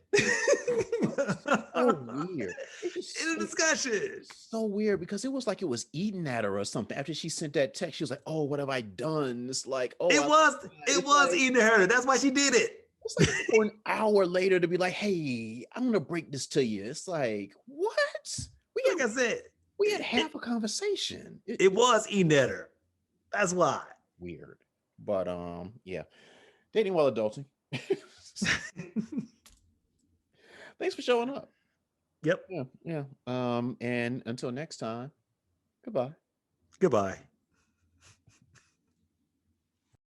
So weird. It's just In a discussion. so weird because it was like it was eating at her or something. After she sent that text, she was like, "Oh, what have I done?" It's like, "Oh, It was like, eating her. That's why she did it. it's like for an hour later to be like, "Hey, I'm gonna break this to you." It's like, what? Like I said, We had half a conversation. it was eating at her. That's why. Weird. But yeah. Dating while adulting. Thanks for showing up. Yep. Yeah. And until next time, goodbye. Goodbye.